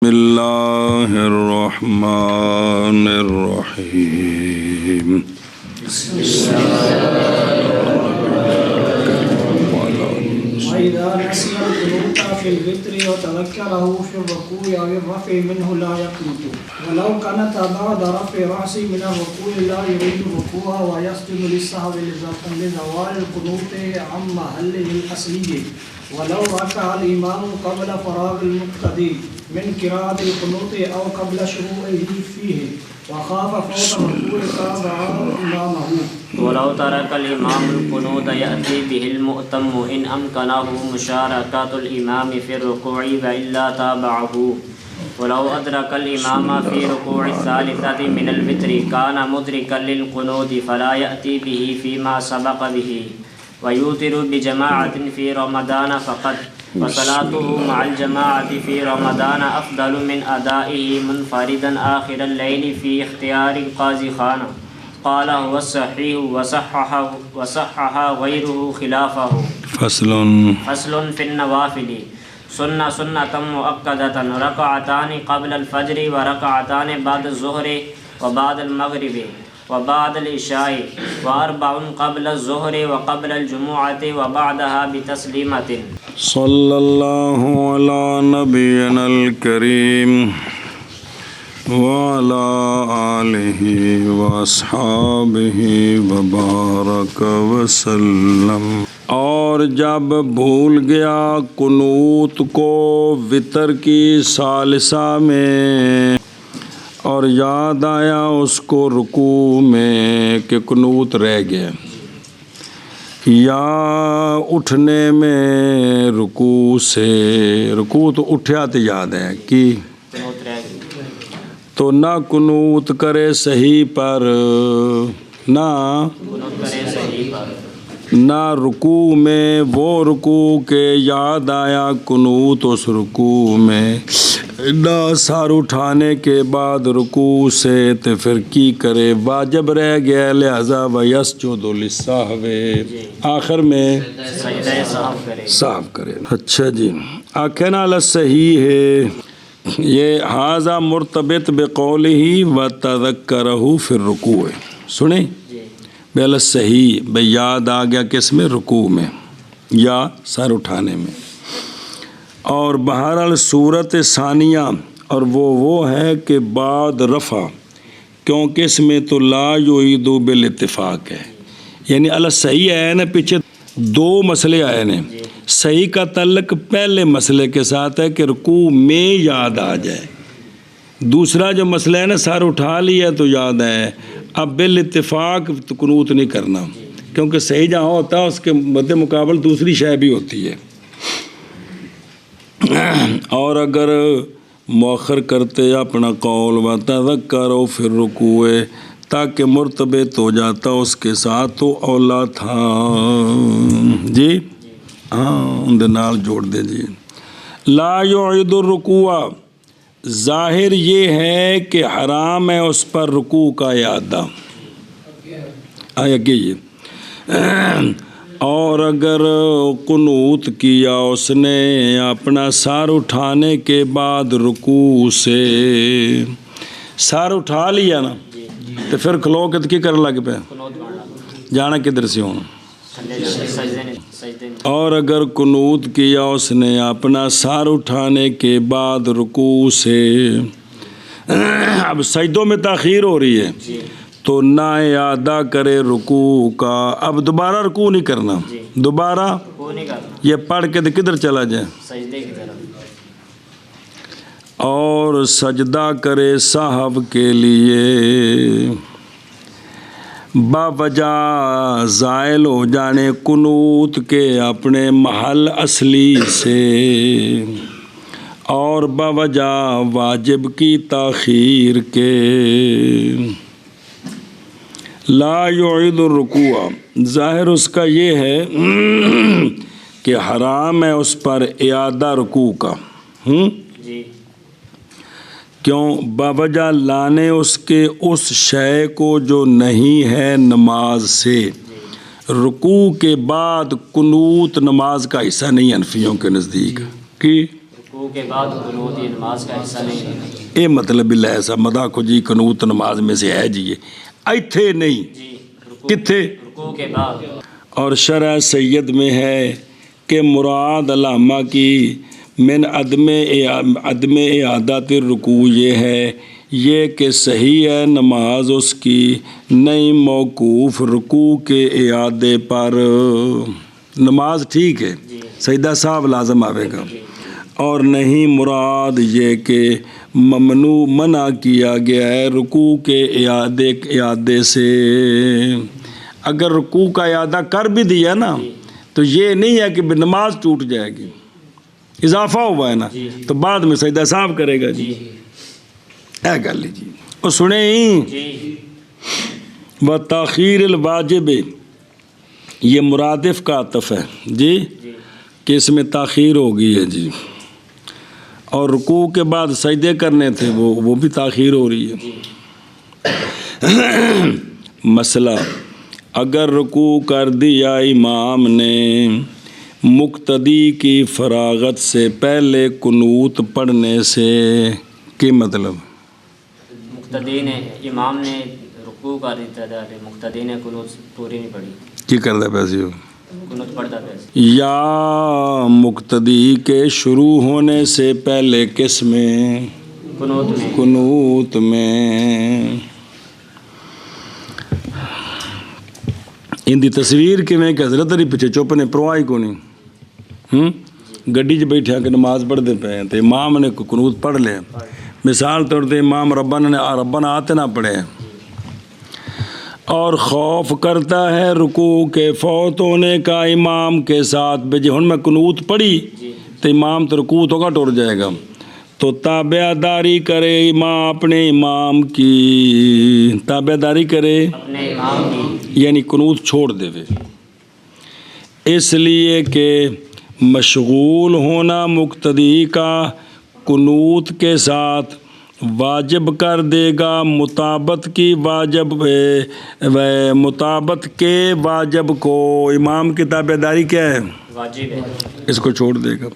بسم اللہ الرحمن الرحیم وَإِذَا نَسِيَ الْقُنُوتَ فِي الْوِتْرِ وَتَذَكَّرَهُ فِي الرُّكُوعِ أَوِ الرَّفْعِ مِنْهُ لَا يَقْنُتُ وَلَوْ قَنَتَ بَعْدَ رَفْعِ رَأْسِهِ مِنَ الرُّكُوعِ لَا يُرِيدُ الرُّكُوعَ وَيَسْجُدُ لِلسَّهْوِ لِزَوَالِ الْقُنُوتِ عَنْ مَحَلِّهِ الْأَصْلِيِّ وَلَوْ رَكَعَ الْإِمَامُ قَبْلَ فَرَاغِ الْمُقْتَدِي مِنْ قِرَاءَةِ الْقُنُوتِ أَوْ قَبْلَ شُرُوعِهِ فِيهِ وخاف فوت الركوع تابع إمامه ولو ترك الإمام القنوت يأتي به المؤتم إن أمكنه مشاركة الإمام في الركوع وإلا تابعه ولو أدرك الإمام في ركوع الثالثة من الوتر كان مدركا للقنوت فلا يأتي به فيما سبق به ويوتر بجماعة في رمضان فقط وصلاته مع الجماعة في رمضان أفضل من أدائه منفردا آخر الليل في اختيار القاضي خان قال هو الصحيح وصحح غيره خلافه فصل في النوافل سنة مؤكدة ركعتان قبل الفجر وركعتان بعد الظهر وبعد المغرب وبعد العشاء وأربع قبل الظهر وقبل الجمعة وبعدها بتسليمة صلی اللہ علی نبینا الکریم وعلی آلہ واصحابہ وبارک وسلم۔ اور جب بھول گیا قنوت کو وتر کی ثالثہ میں اور یاد آیا اس کو رکوع میں کہ قنوت رہ گیا یا اٹھنے میں رکوع تو اٹھیا تو یاد ہے کہ تو نہ قنوت کرے صحیح پر نہ رکوع میں وہ رکوع کے یاد آیا قنوت اس رکوع میں نہ سر اٹھانے کے بعد رکوع سے تو پھر کی کرے واجب رہ گیا لہذا وَيَسْجُدُ لِلسَّهْوِ آخر میں صاف کرے۔ اچھا جی آخر نا صحیح ہے یہ حاضہ مرتبط بقولہ وَتَذَكَّرَهُ فِي الرُّكُوعِ سنیں بہل صحیح بھئی یاد آ گیا کس میں رکوع میں یا سر اٹھانے میں اور بہرحال صورت ثانیہ اور وہ ہے کہ بعد رفع کیونکہ اس میں تو لا یعید بالاتفاق ہے یعنی صحیح ہے نا پیچھے دو مسئلے آئے ہیں صحیح کا تعلق پہلے مسئلے کے ساتھ ہے کہ رکوع میں یاد آ جائے دوسرا جو مسئلہ ہے نا سر اٹھا لیا تو یاد ہے اب بالاتفاق تو قنوت نہیں کرنا کیونکہ صحیح جہاں ہوتا ہے اس کے مد مقابل دوسری شے بھی ہوتی ہے اور اگر مؤخر کرتے اپنا قول وَتَذَكَّرُوا فِي الرُّكُوعِ تاکہ مرتبط ہو جاتا اس کے ساتھ تو اولا تھا جی ان نال جوڑ دے جی لا يعيد الركوع ظاہر یہ ہے کہ حرام ہے اس پر رکوع کا اعادہ آیا کہ یہ اور اگر قنوت کیا اس نے اپنا سر اٹھانے کے بعد رکوع سے سر اٹھا لیا نا تو پھر کھلو کے کی کرنے لگ پہ جانا کدھر سے ہونا اور اگر قنوت کیا اس نے اپنا سر اٹھانے کے بعد رکوع سے اب سجدوں میں تاخیر ہو رہی ہے تو نہ اعادہ کرے رکوع کا اب دوبارہ رکوع نہیں کرنا دوبارہ یہ پڑھ کے تو کدھر چلا جائے اور سجدہ کرے سہو کے لیے باوجہ زائل ہو جانے قنوت کے اپنے محل اصلی سے اور باوجہ واجب کی تاخیر کے لا یعید الرکوع ظاہر اس کا یہ ہے کہ حرام ہے اس پر اعادہ رکوع کا کیوں باوجہ لانے اس کے اس شے کو جو نہیں ہے نماز سے رکوع کے بعد قنوت نماز کا حصہ نہیں حنفیوں کے نزدیک کہ رکوع کے بعد قنوت یہ نماز کا حصہ نہیں ہے۔ یہ مطلب اللہ ایسا مدا کو جی قنوت نماز میں سے ہے جی ایتھے نہیں جی کتھے رکوع کے بعد۔ اور شرح سید میں ہے کہ مراد علامہ کی من عدم اعادت الرکوع یہ ہے یہ کہ صحیح ہے نماز اس کی نہیں موقوف رکوع کے اعادے پر، نماز ٹھیک ہے سجدہ صاحب لازم آئے گا، اور نہیں مراد یہ کہ ممنوع منع کیا گیا ہے رکوع کے اعادے سے۔ اگر رکوع کا اعادہ کر بھی دیا نا تو یہ نہیں ہے کہ نماز ٹوٹ جائے گی، اضافہ ہوا ہے نا تو بعد میں سجدہ صاحب کرے گا جی، اے گل جی اور سنیں ہی و تاخیر الواجب یہ مرادف کا عطف ہے جی کہ اس میں تاخیر ہو گئی ہے جی، اور رکوع کے بعد سجدے کرنے تھے وہ بھی تاخیر ہو رہی ہے۔ مسئلہ اگر رکوع کر دیا امام نے مقتدی کی فراغت سے پہلے قنوت پڑھنے سے، کیا مطلب؟ مقتدی نے امام نے رکوع کا دیتا تھا، مقتدی نے قنوت پوری نہیں پڑھی، کی کرتا پیسے ہو قنوت پڑھتا پیسے، یا مقتدی کے شروع ہونے سے پہلے کس میں؟ قنوت میں۔ ان دی تصویر کہ میں کہ حضرت علی پیچھے چپ نے پرواہی کو نہیں، گڈی چ بیٹھے کہ نماز پڑھتے پے ہیں تو امام نے قنوت پڑھ لے، مثال طور پہ امام ربنا آتے نہ پڑھے اور خوف کرتا ہے رکوع کے فوت ہونے کا امام کے ساتھ، بھئی ہن میں قنوت پڑھی تو امام تو رکوع تو کا ٹر جائے گا، تو تابع داری کرے امام اپنے امام کی، تابع داری کرے اپنے امام کی، یعنی قنوت چھوڑ دے وے، اس لیے کہ مشغول ہونا مقتدی کا قنوت کے ساتھ واجب کر دے گا مطابت کی مطابت کے واجب کو، امام کی تابع داری کیا ہے؟ واجب ہے، اس کو چھوڑ دے گا،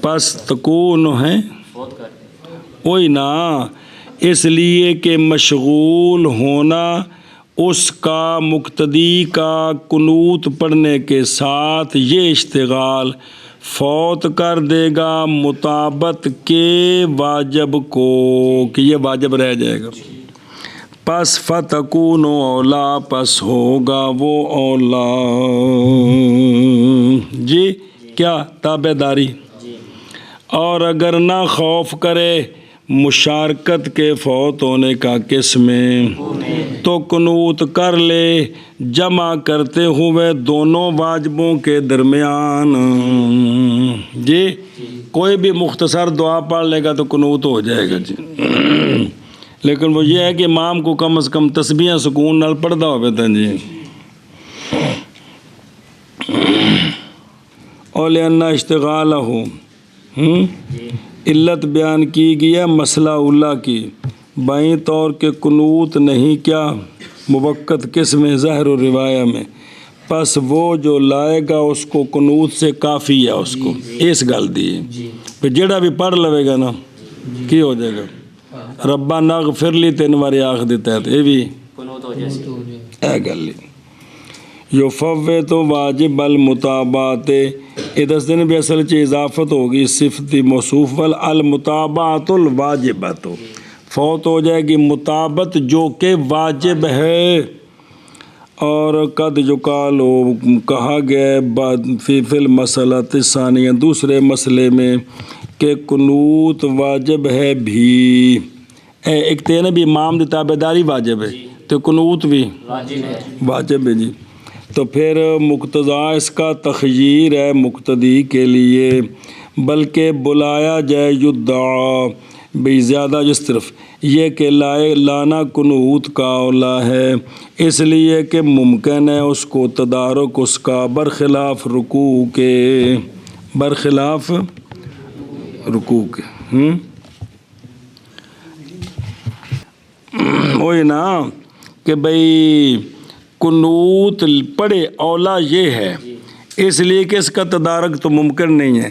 پس تکون ہے فوت کر دے، وہی نا، اس لیے کہ مشغول ہونا اس کا مقتدی کا قنوت پڑھنے کے ساتھ یہ اشتغال فوت کر دے گا مطابت کے واجب کو، کہ یہ واجب رہ جائے گا، پس فتکون اولا پس ہوگا وہ اولا جی کیا تابع داری، اور اگر نہ خوف کرے مشارکت کے فوت ہونے کا کس میں تو قنوت کر لے جمع کرتے ہوئے دونوں واجبوں کے درمیان، جی کوئی بھی مختصر دعا پڑھ لے گا تو قنوت ہو جائے گا جی، لیکن وہ یہ ہے کہ امام کو کم از کم تسبیحاں سکون نال پڑھدا ہوئے تھا جی، اولِأَنَّ اشتغالہ علت بیان کی گئی ہے مسئلہ اللہ کی، بائیں طور کے قنوت نہیں کیا موقت کس میں ظاہر و روایہ میں، پس وہ جو لائے گا اس کو قنوت سے کافی ہے، اس کو اس گل دی پھر جڑا بھی پڑھ لوے گا نا کی ہو جائے گا، ربنا اغفر لی 3 بار آخ دیتا ہے تو یہ بھی قنوت ہو جائے، اے گل یفوت واجب المطابات، یہ دس دن بھی اصل چی اضافت ہوگی صفتی موصوف والمطابات الواجبات، فوت ہو جائے گی مطابت جو کہ واجب ہے، اور قد یقال کہا گیا فی المسئلہ الثانیہ دوسرے مسئلے میں کہ قنوت واجب ہے بھی، ایک تو بھی امام دی تابع داری واجب ہے تو قنوت بھی واجب ہے جی، تو پھر مقتضا اس کا تخییر ہے مقتدی کے لیے، بلکہ بلایا جائے یدعا بھی زیادہ جس طرف یہ کہ لانا قنوت کا اولا ہے، اس لیے کہ ممکن ہے اس کو تدارک اس کا برخلاف رکوع کے، برخلاف رکوع کے، وہی نا کہ بھئی قنوت پڑھے اولا یہ ہے، اس لیے کہ اس کا تدارک تو ممکن نہیں ہے،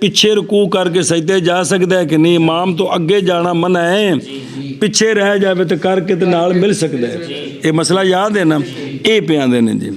ਪਿੱਛੇ ਰਕੂ ਕਰਕੇ ਸਜਦੇ ਜਾ ਸਕਦਾ ਹੈ ਕਿ ਨਹੀਂ ਇਮਾਮ ਤੋਂ ਅੱਗੇ ਜਾਣਾ ਮਨਾ ਹੈ ਪਿੱਛੇ ਰਹਿ ਜਾਵੇ ਤੇ ਕਰਕੇ ਤੇ ਨਾਲ ਮਿਲ ਸਕਦਾ ਹੈ ਇਹ ਮਸਲਾ ਯਾਦ ਹੈ ਨਾ ਇਹ ਪਿਆਂਦੇ ਨੇ ਜੀ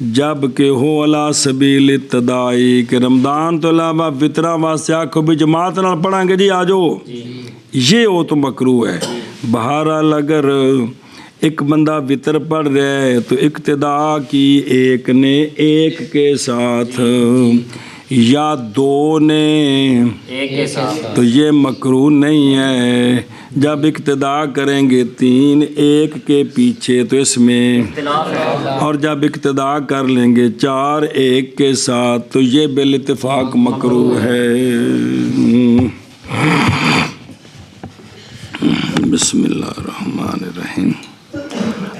جب کہ ہو علی سبیل ابتدائی کہ رمضان تو علاوہ وطرہ واسطے آکھو بھی جماعت نال پڑھیں گے جی آجو، یہ وہ تو مکروہ ہے۔ بہرحال اگر ایک بندہ وطر پڑھ رہا ہے تو اقتدا کی ایک نے ایک کے ساتھ یا دو نے ایک کے ساتھ، تو یہ مکروہ نہیں ہے۔ جب اقتدا کریں گے تین ایک کے پیچھے تو اس میں اختلاف ہے۔ اور جب اقتدا کر لیں گے چار ایک کے ساتھ تو یہ بالاتفاق مکروہ ہے۔ بسم اللہ الرحمن الرحیم۔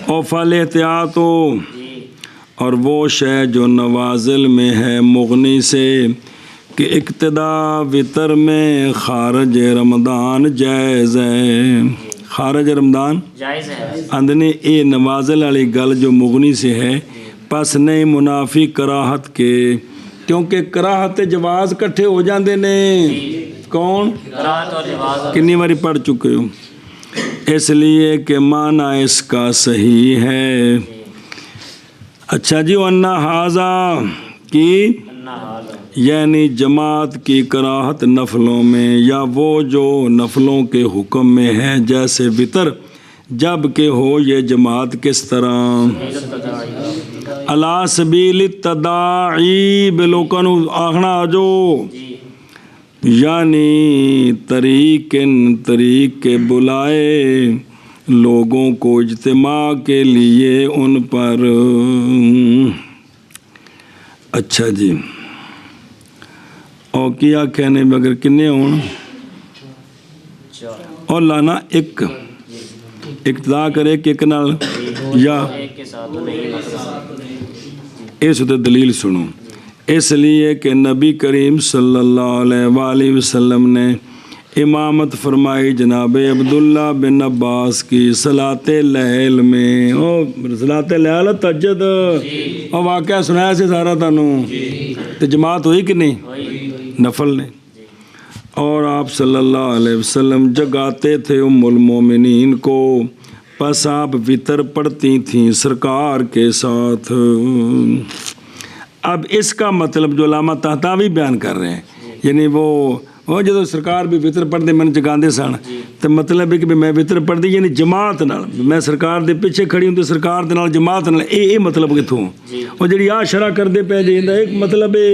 او فل احتیاط ہو، اور وہ شے جو نوازل میں ہے مغنی سے کہ اقتدا وطر میں خارج رمضان جائز ہے۔ خارج رمضان جائز ہے۔ اندنے اے نوازل والی گل جو مغنی سے ہے پس نہیں منافی کراہت کے، کیونکہ کراہت جواز کٹھے ہو جاندے نے۔ کون؟ قرات اور جواز۔ کنی باری پڑھ چکے ہو؟ اس لیے کہ معنی اس کا صحیح ہے۔ اچھا جی، وَأَنَّ هَذَا کی یعنی جماعت کی کراہت نفلوں میں، یا وہ جو نفلوں کے حکم میں ہے جیسے وطر، جب کہ ہو یہ جماعت کس طرح علی سبیل التداعی بلوکن آخنا آجو، یعنی طریق کے بلائے لوگوں کو اجتماع کے لیے ان پر۔ اچھا جی، اور کیا کہنے بغیر کنے ہون اور لانا ایک اقتدا کرے کہ ایک نال یا ایک کے ساتھ نہیں مطلب۔ اس تے دلیل سنو۔ اس لیے کہ نبی کریم صلی اللہ علیہ وآلہ وسلم نے امامت فرمائی جناب عبداللہ بن عباس کی صلاۃ لیل میں، اور صلاۃ لیل تہجد اور واقعہ سنایا سے سارا تانوں، تو جماعت ہوئی کہ نہیں؟ نفل نے۔ اور آپ صلی اللہ علیہ وسلم جگاتے تھے ام المومنین کو، پس آپ وطر پڑھتی تھیں سرکار کے ساتھ۔ اب اس کا مطلب جو علامہ طہطاوی بیان کر رہے ہیں، یعنی وہ جدو سرکار بھی وطر پڑھ دے من جگاندے سن، تو مطلب ہے کہ میں وطر پڑھ دی یعنی جماعت نال، میں سرکار دے پیچھے کھڑی ہوں تو سرکار دے نال جماعت نال، اے مطلب کتوں؟ اور جڑی آ شرح کر دے پہ جی ایک مطلب ہے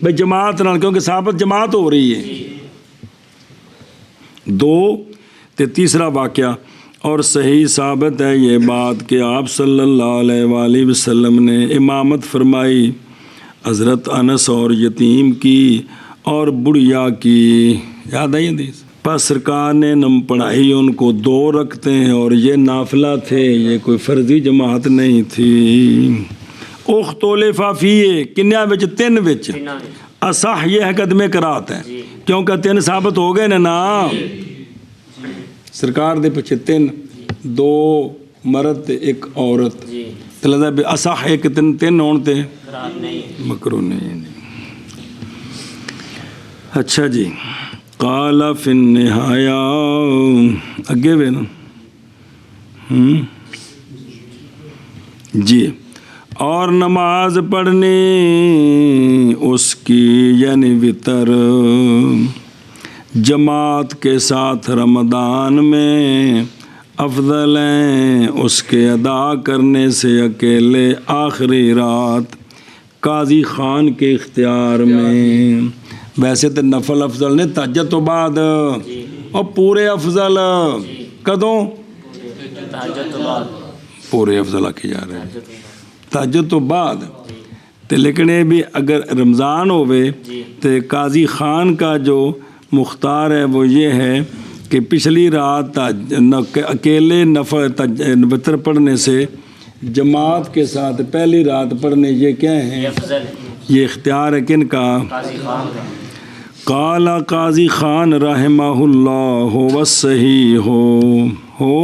بھائی جماعت نال، کیونکہ ثابت جماعت ہو رہی ہے۔ دو تے تیسرا واقعہ، اور صحیح ثابت ہے یہ بات کہ آپ صلی اللہ علیہ وآلہ وسلم نے امامت فرمائی حضرت انس اور یتیم کی اور بڑھیا کی، یاد آئی حدیث؟ پس سرکار نے نم پڑھائی ان کو 2 رکھتے ہیں، اور یہ نافلہ تھے، یہ کوئی فرضی جماعت نہیں تھی۔ اختلف فیہ کنیا وچ 3 وچ، اصح یہ ہے قدم قرات ہے، کیونکہ 3 ثابت ہو گئے نا، سرکار دے پیچھے 3، 2 مرد 1 عورت، تو لگتا ہے اصح ہے کہ 3 ہون تے مکروہ نہیں۔ اچھا جی، قال فی النہایا اگے وے نا جی، اور نماز پڑھنی اس کی یعنی وطر جماعت کے ساتھ رمضان میں افضل ہیں اس کے ادا کرنے سے اکیلے آخری رات قاضی خان کے اختیار میں۔ ویسے تو نفل افضل نے تہجد تو بعد، اور پورے افضل کدوں؟ تہجد تو بعد، پورے افضل آکے جا رہے ہیں تہجد تو بعد۔ تو لیکن یہ بھی اگر رمضان ہوئے تو قاضی خان کا جو مختار ہے وہ یہ ہے کہ پچھلی رات اکیلے وطر پڑھنے سے جماعت کے ساتھ پہلی رات پڑھنے یہ کیا ہے؟ یہ اختیار ہے کن کا؟ قال قاضی خان رحمہ اللہ ہو صحیح ہو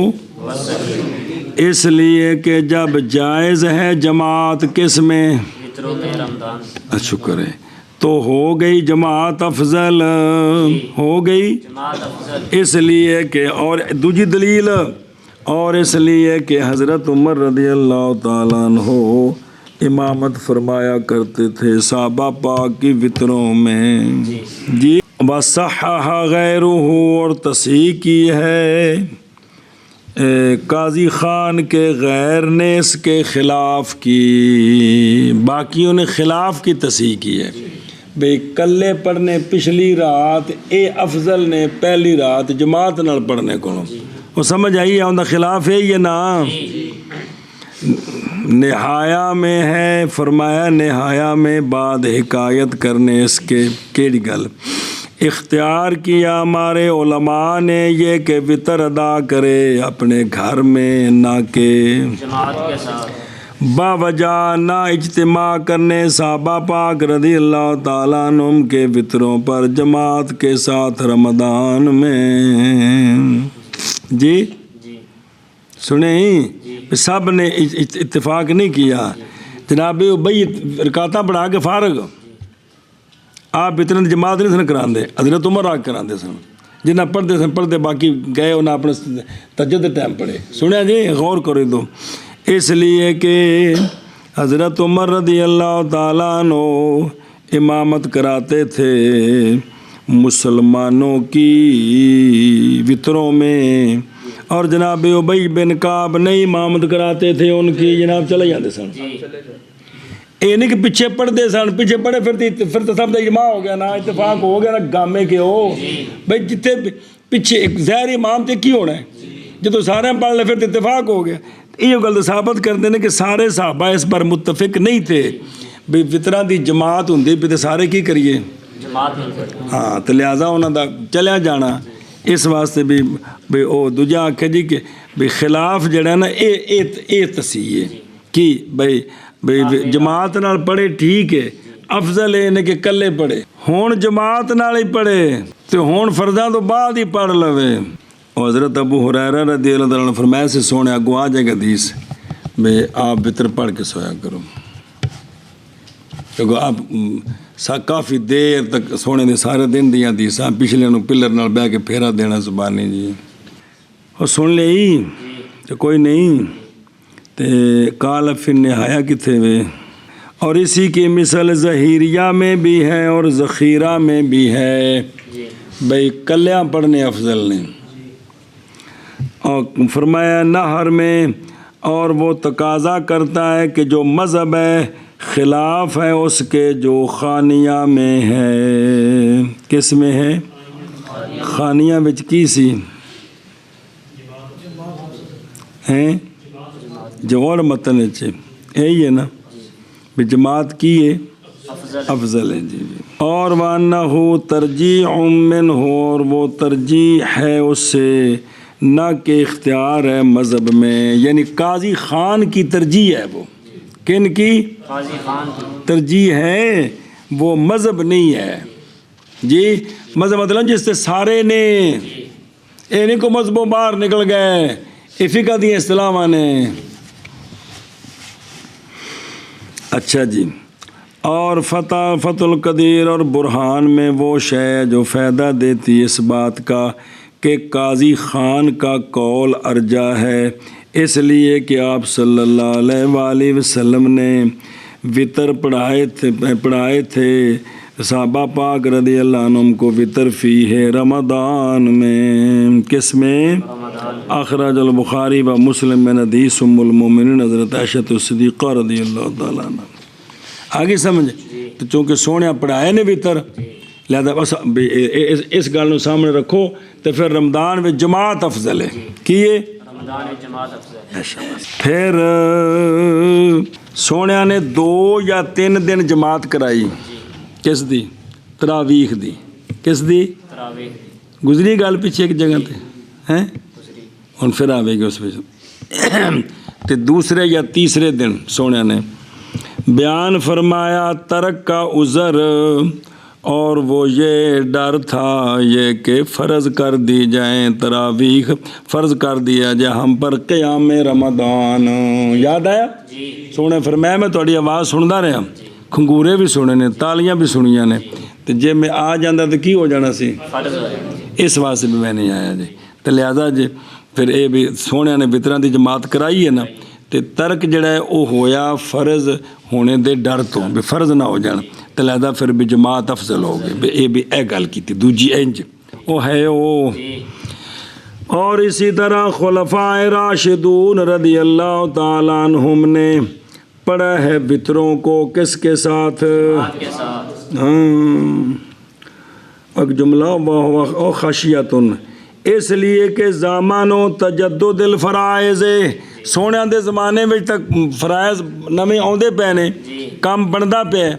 اس لیے کہ جب جائز ہے جماعت کس میں؟ شکر ہے، تو ہو گئی جماعت افضل، ہو گئی اس لیے کہ، اور دوسری دلیل، اور اس لیے کہ حضرت عمر رضی اللہ تعالیٰ عنہ امامت فرمایا کرتے تھے صحابہ پاک کی وطروں میں جی وصحح غیرہ اور تصحیح کی ہے قاضی خان کے غیر نے اس کے خلاف کی باقیوں نے خلاف کی تصحیح کی ہے بھئی کلے پڑھنے پچھلی رات اے افضل نے پہلی رات جماعت نال پڑھنے کو وہ سمجھ آئی ہے ان خلاف ہے یہ نا نہایا میں ہے فرمایا نہایا میں بعد حکایت کرنے اس کے کیڑی گل اختیار کیا ہمارے علماء نے یہ کہ وطر ادا کرے اپنے گھر میں نہ کہ جماعت کے ساتھ باوجہ نہ اجتماع کرنے صحابہ پاک رضی اللہ تعالیٰ عنہم کے وطروں پر جماعت کے ساتھ رمضان میں جی سنیں سب نے اتفاق نہیں کیا جناب بھائی رکعتاں پڑھا کے فارغ آپ اتنے جماعت نہیں سن کراندے حضرت عمر آ کراندے سن جنہیں پڑھتے سن پڑھتے باقی گئے انہیں اپنے تہجد ٹائم پڑھے سنیا جی غور کرو دو اس لیے کہ حضرت عمر رضی اللہ تعالیٰ عنہ امامت کراتے تھے مسلمانوں کی وطروں میں اور جناب ابی بن کعب نہیں امامت کراتے تھے ان کی جناب چلے جاتے سن یہ نہیں کہ پیچھے پڑھتے سن پیچھے پڑھے پھر تو سب کا اجماع ہو گیا نا اتفاق ہو گیا نا گامے کے ہو بھائی جتنے پیچھے ایک ظاہر امام تے کی ہونا ہے جب سارے پڑھ لے پھر تو اتفاق ہو گیا یہ گل ثابت کرتے ہیں کہ سارے صحابہ اس پر متفق نہیں تھے بھی وطراں دی جماعت ہوندی پہ سارے کی کریے ہاں تو لہٰذا انہوں دا چلیا جانا اس واسطے بھی او دوجا آکھے جی کہ بھی خلاف جڑا ہے نا اے تصحیح ہے کہ بھائی جماعت نال پڑھے ٹھیک ہے افضل ہے کہ کلے پڑھے ہون جماعت نال ہی پڑھے تو ہون فرضاں تو بعد ہی پڑھ لوے اور حضرت ابو ہریرہ رضی اللہ عنہ فرمایا سے سونے آگو آ جائے گا حدیث بے آپ وطر پڑھ کے سویا کرو کیونکہ آپ کافی دیر تک سونے دے سارے دن دیا حدیثاں پچھلے نو پلر نال بہ کے پھیرا دینا زبانی جی اور سن لے ہی تو کوئی نہیں تے کال فی النہایہ کتھے وے اور اسی کی مثل ظہیریہ میں بھی ہے اور ذخیرہ میں بھی ہے بھئی کلیاں پڑھنے افضل نے اور فرمایا نہر میں اور وہ تقاضا کرتا ہے کہ جو مذہب ہے خلاف ہے اس کے جو خانیہ میں ہے کس میں ہے خانیہ بچ کی سی ہیں جو اور متن یہی ہے نا بھی جماعت کی ہے افضل ہے جی اور وَأَنَّهُ ترجیح منہ اور وہ ترجیح ہے اس سے نہ کہ اختیار ہے مذہب میں یعنی قاضی خان کی ترجیح ہے وہ کن کی قاضی خان کی ترجیح ہے وہ مذہب نہیں ہے جی مذہب مطلب جس سے سارے نے اے نہیں کو مذہبوں باہر نکل گئے اے فقہ دی اصطلاح نے اچھا جی اور فتح القدیر اور برہان میں وہ شے جو فائدہ دیتی اس بات کا کہ قاضی خان کا قول ارجا ہے اس لیے کہ آپ صلی اللہ علیہ وآلہ وسلم نے وطر پڑھائے تھے صحابہ پاک رضی اللہ عنہم کو وطر فی ہے رمضان میں کس میں اخرج البخاری و مسلم میں حدیث ام المومنین حضرت عائشہ صدیقہ رضی اللہ تعالیٰ عنہ آگے سمجھ تو چونکہ سونے پڑھائے نے وطر لہذا اس گل نو سامنے رکھو تو پھر رمضان میں جماعت افضل ہے کیے رمضان میں جماعت افضل پھر سونے نے 2 یا 3 دن جماعت کرائی کس دی تراویح دی کس دی تراویح گزری گل پیچھے ایک جگہ تے ہیں ہن پھر آوے گی اس وچ تے دوسرے یا تیسرے دن سونے نے بیان فرمایا ترک کا عذر اور وہ یہ ڈر تھا یہ کہ فرض کر دی جائیں تراویح فرض کر دیا جائے ہم پر قیام رمضان یاد آیا سونے فرمایا میں تھوڑی آواز سندا رہا کھنگورے بھی سنے نے تالیاں بھی سنیاں نے تو جے میں آ جاندہ تو کی ہو جانا سی اس واسطے بھی میں نہیں آیا جی تو لہذا جی پھر اے بھی سونے نے وطراں دی جماعت کرائی ہے نا ਤੇ ਤਰਕ ਜਿਹੜਾ ਹੈ ਉਹ ਹੋਇਆ ਫਰਜ਼ ਹੋਣੇ ਦੇ ਡਰ ਤੋਂ ਵੀ ਫਰਜ਼ ਨਾ ਹੋ ਜਾਣ ਤੇ ਲੈਦਾ ਫਿਰ ਵੀ ਜਮਾਤ ਅਫਜ਼ਲ ਹੋ ਗਈ ਵੀ ਇਹ ਗੱਲ ਕੀਤੀ ਦੂਜੀ ਇੰਜ ਉਹ ਹੈ ਉਹ اور اسی طرح خلفائے راشدون رضی اللہ تعالیٰ عنہم نے پڑھا ہے وطروں کو کس کے ساتھ ایک جملہ و خشیتن اس لیے کہ زمان و تجدد الفرائض سونے دے زمانے میں تک فرائض نویں آؤندے پے نے کام بندا پیا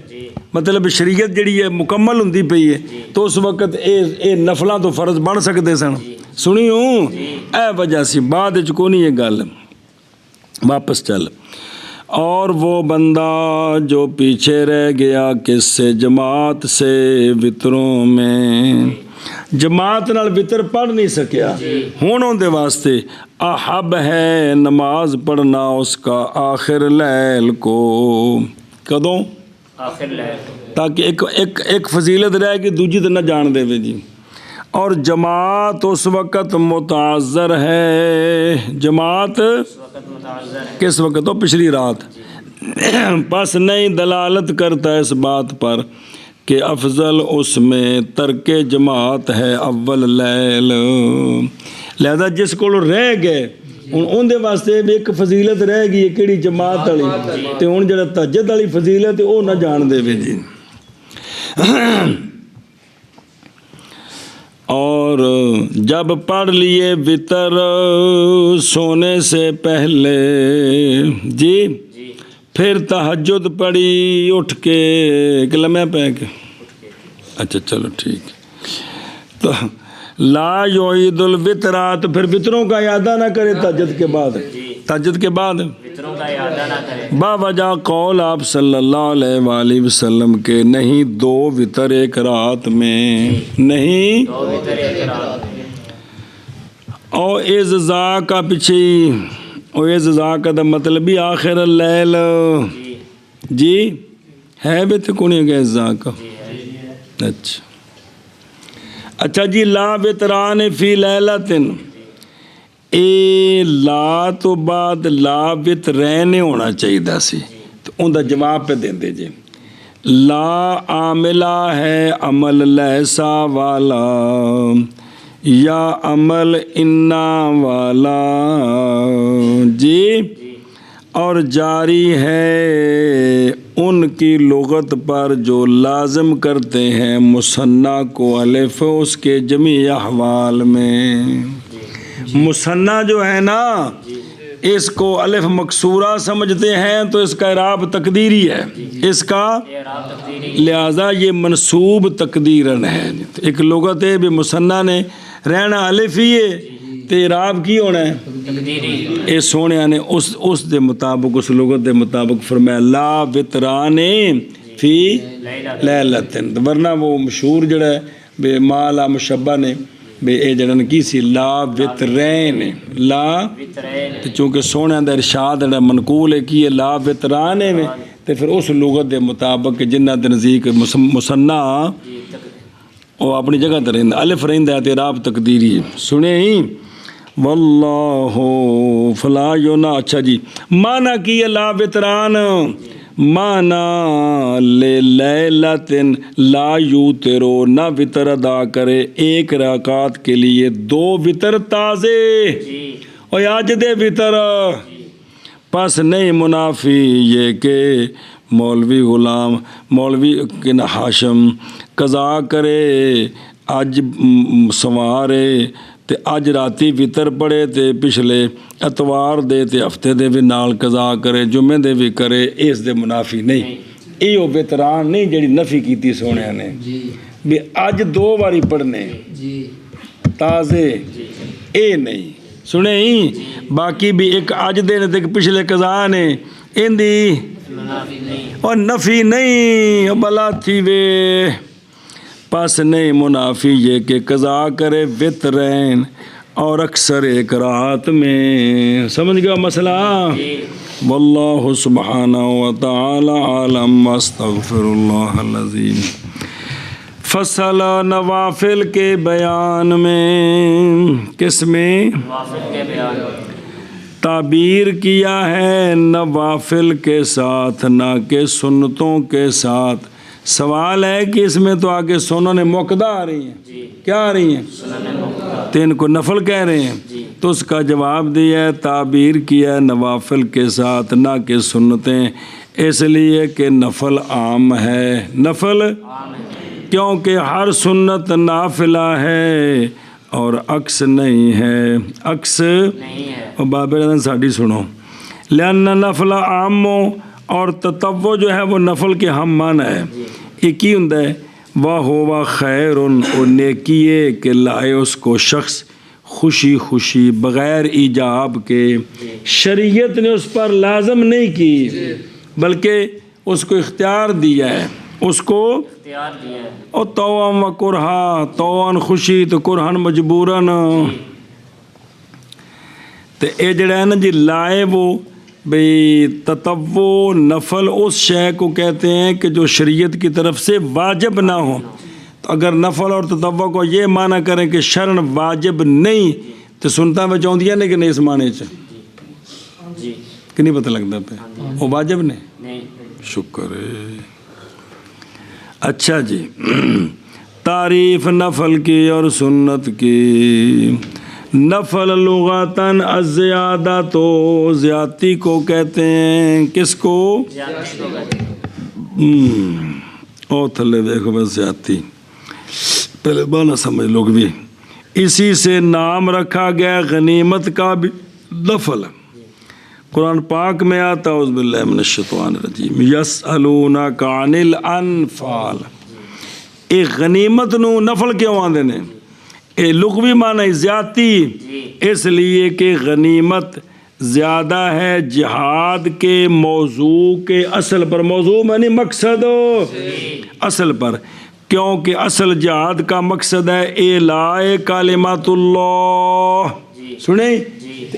مطلب شریعت جڑی ہے مکمل ہوندی پئی ہے تو اس وقت اے نفلاں تو فرض بن سکدے سن سنیو اے وجہ سی بعد وچ کوئی نہیں یہ گل واپس چل اور وہ بندہ جو پیچھے رہ گیا کس سے جماعت سے وطروں میں جماعت نال وطر پڑھ نہیں سکیا ہن اون دے واسطے احب ہے نماز پڑھنا اس کا آخر لیل کو کدوں آخر لیل تاکہ ایک فضیلت رہ گی دوجی تو نہ جان دے جی اور جماعت اس وقت متعذر ہے جماعت کس وقت ہو پچھلی رات پس نہیں دلالت کرتا اس بات پر کہ افضل اس میں ترک جماعت ہے اول لیل لہذا جس کو رہ گئے ہوں اندر واسطے بھی ایک فضیلت رہ گئی کہڑی جماعت والی تو ہوں جڑا تہجد والی فضیلت وہ نہ جان دے جی اور جب پڑھ لیے وطر سونے سے پہلے جی پھر تہجد پڑھی اٹھ کے لمحہ پہ کے اچھا چلو ٹھیک تو لا یعید الوطرات پھر وطروں کا اعادہ نہ کرے تہجد کے بعد وطروں کا اعادہ نہ کرے با وجہ قول آپ صلی اللہ علیہ وآلہ وسلم کے نہیں دو وطر ایک رات میں نہیں دو وطر ایک رات میں او اززا کا پیچھے او اززا کا دا مطلب ہی آخر اللیل جی ہے بھی تو کونی ہے اززا کا اچھا جی لا وطران فی لیلتن اے لا تو بعد لا وطرین ہونا چاہیے سی تو ان دا جواب پہ دیں دے جی لا عاملہ ہے عمل لیسا والا یا عمل انا والا جی اور جاری ہے ان کی لغت پر جو لازم کرتے ہیں مثنیٰ کو الف اس کے جمیع احوال میں مثنیٰ جو ہے نا اس کو الف مکسورہ سمجھتے ہیں تو اس کا اعراب تقدیری ہے اس کا لہذا یہ منصوب تقدیرن ہے ایک لغت ہے بھی مثنیٰ نے رہنا الف ہی ہے تو اعراب کی ہونا ہے اے سونے نے اس دے مطابق اس لغت دے مطابق فرمایا لا وطران فی لیلتن ورنہ وہ مشہور جڑا ہے بے مالا مشبہ نے بے اے جڑن کی سی لا وطرین لا چونکہ سونے دا ارشاد منقول ہے کی لا وطران میں تو پھر اس لغت دے مطابق جنہ دے نزدیک مثنیٰ وہ اپنی جگہ تے رہندا الف رہندا تے اعراب تقدیری سنے ہی واللہ فلا یونا اچھا جی مانا کی لا وطران مانا لے لیلتن لا یوترو نہ وطر ادا کرے ایک رکعت کے لیے دو وطر تازے اور آج دے وطر پس نہیں منافی یہ کہ مولوی غلام مولوی کن ہاشم قضا کرے اج سوارے تے اج راتی وطر پڑے تے پچھلے اتوار دے تے ہفتے دے بھی نال قضا کرے جمعے دے بھی کرے اس دے منافی نہیں یہ وہ وطران نہیں جڑی نفی کیتی سونے نے بھی اج دو باری پڑھنے تازے اے نہیں سنے ہی باقی بھی ایک اج دے نے تے پچھلے قضا نے ان دی اور نفی نہیں بلا تھی وے پس نہیں منافی یہ کہ قضا کرے وطرین اور اکثر ایک رات میں سمجھ گیا مسئلہ واللہ سبحانہ وتعالی عالم واستغفر اللہ العظیم فصل نوافل کے بیان میں کس میں نوافل کے بیان تعبیر کیا ہے نوافل کے ساتھ نہ کہ سنتوں کے ساتھ. سوال ہے کہ اس میں تو آگے سنن مؤکدہ آ رہی ہیں. کیا آ رہی ہیں؟ تو ان کو نفل کہہ رہے ہیں. تو اس کا جواب دیا ہے تعبیر کیا ہے نوافل کے ساتھ نہ کہ سنتیں، اس لیے کہ نفل عام ہے. نفل کیونکہ ہر سنت نافلہ ہے اور عکس نہیں ہے. عکس اور بابر ساڑی سنو لأن نفل عام اور تطوع جو ہے وہ نفل کے ہم معنی ہے. ایک ہی ہوں ہے وہ خیر اور نیکی ہے کہ لائے اس کو شخص خوشی خوشی بغیر ایجاب کے. شریعت نے اس پر لازم نہیں کی بلکہ اس کو اختیار دیا ہے. اس کو اور توان و کرہا، توان خوشی تو کرہن مجبوراً. تو اے جڑا ہے نا جی لائے وہ بھئی تطوع نفل اس شے کو کہتے ہیں کہ جو شریعت کی طرف سے واجب نہ ہو. تو اگر نفل اور تطوع کو یہ معنی کریں کہ شرن واجب نہیں تو سنتا میں چاہتی ہے کہ نہیں اس معنی کہ نہیں پتہ لگتا پہ وہ واجب نہیں. شکر ہے. اچھا جی تعریف نفل کی اور سنت کی. نفل لغتاً الزیادہ تو زیادتی کو کہتے ہیں. کس کو؟ او تھلے دیکھو بس زیادتی پہلے بانا سمجھ لوگ بھی. اسی سے نام رکھا گیا غنیمت کا بھی نفل. قرآن پاک میں آتا اعوذ باللہ من الشیطان الرجیم یسألونک عن الانفال. ایک غنیمت نو نفل کیوں آندے نے؟ اے لغوی معنی زیادتی، اس لیے کہ غنیمت زیادہ ہے جہاد کے موضوع کے اصل پر. موضوع معنی مقصد اصل پر، کیونکہ اصل جہاد کا مقصد ہے اعلاء کلمات اللہ. سنیں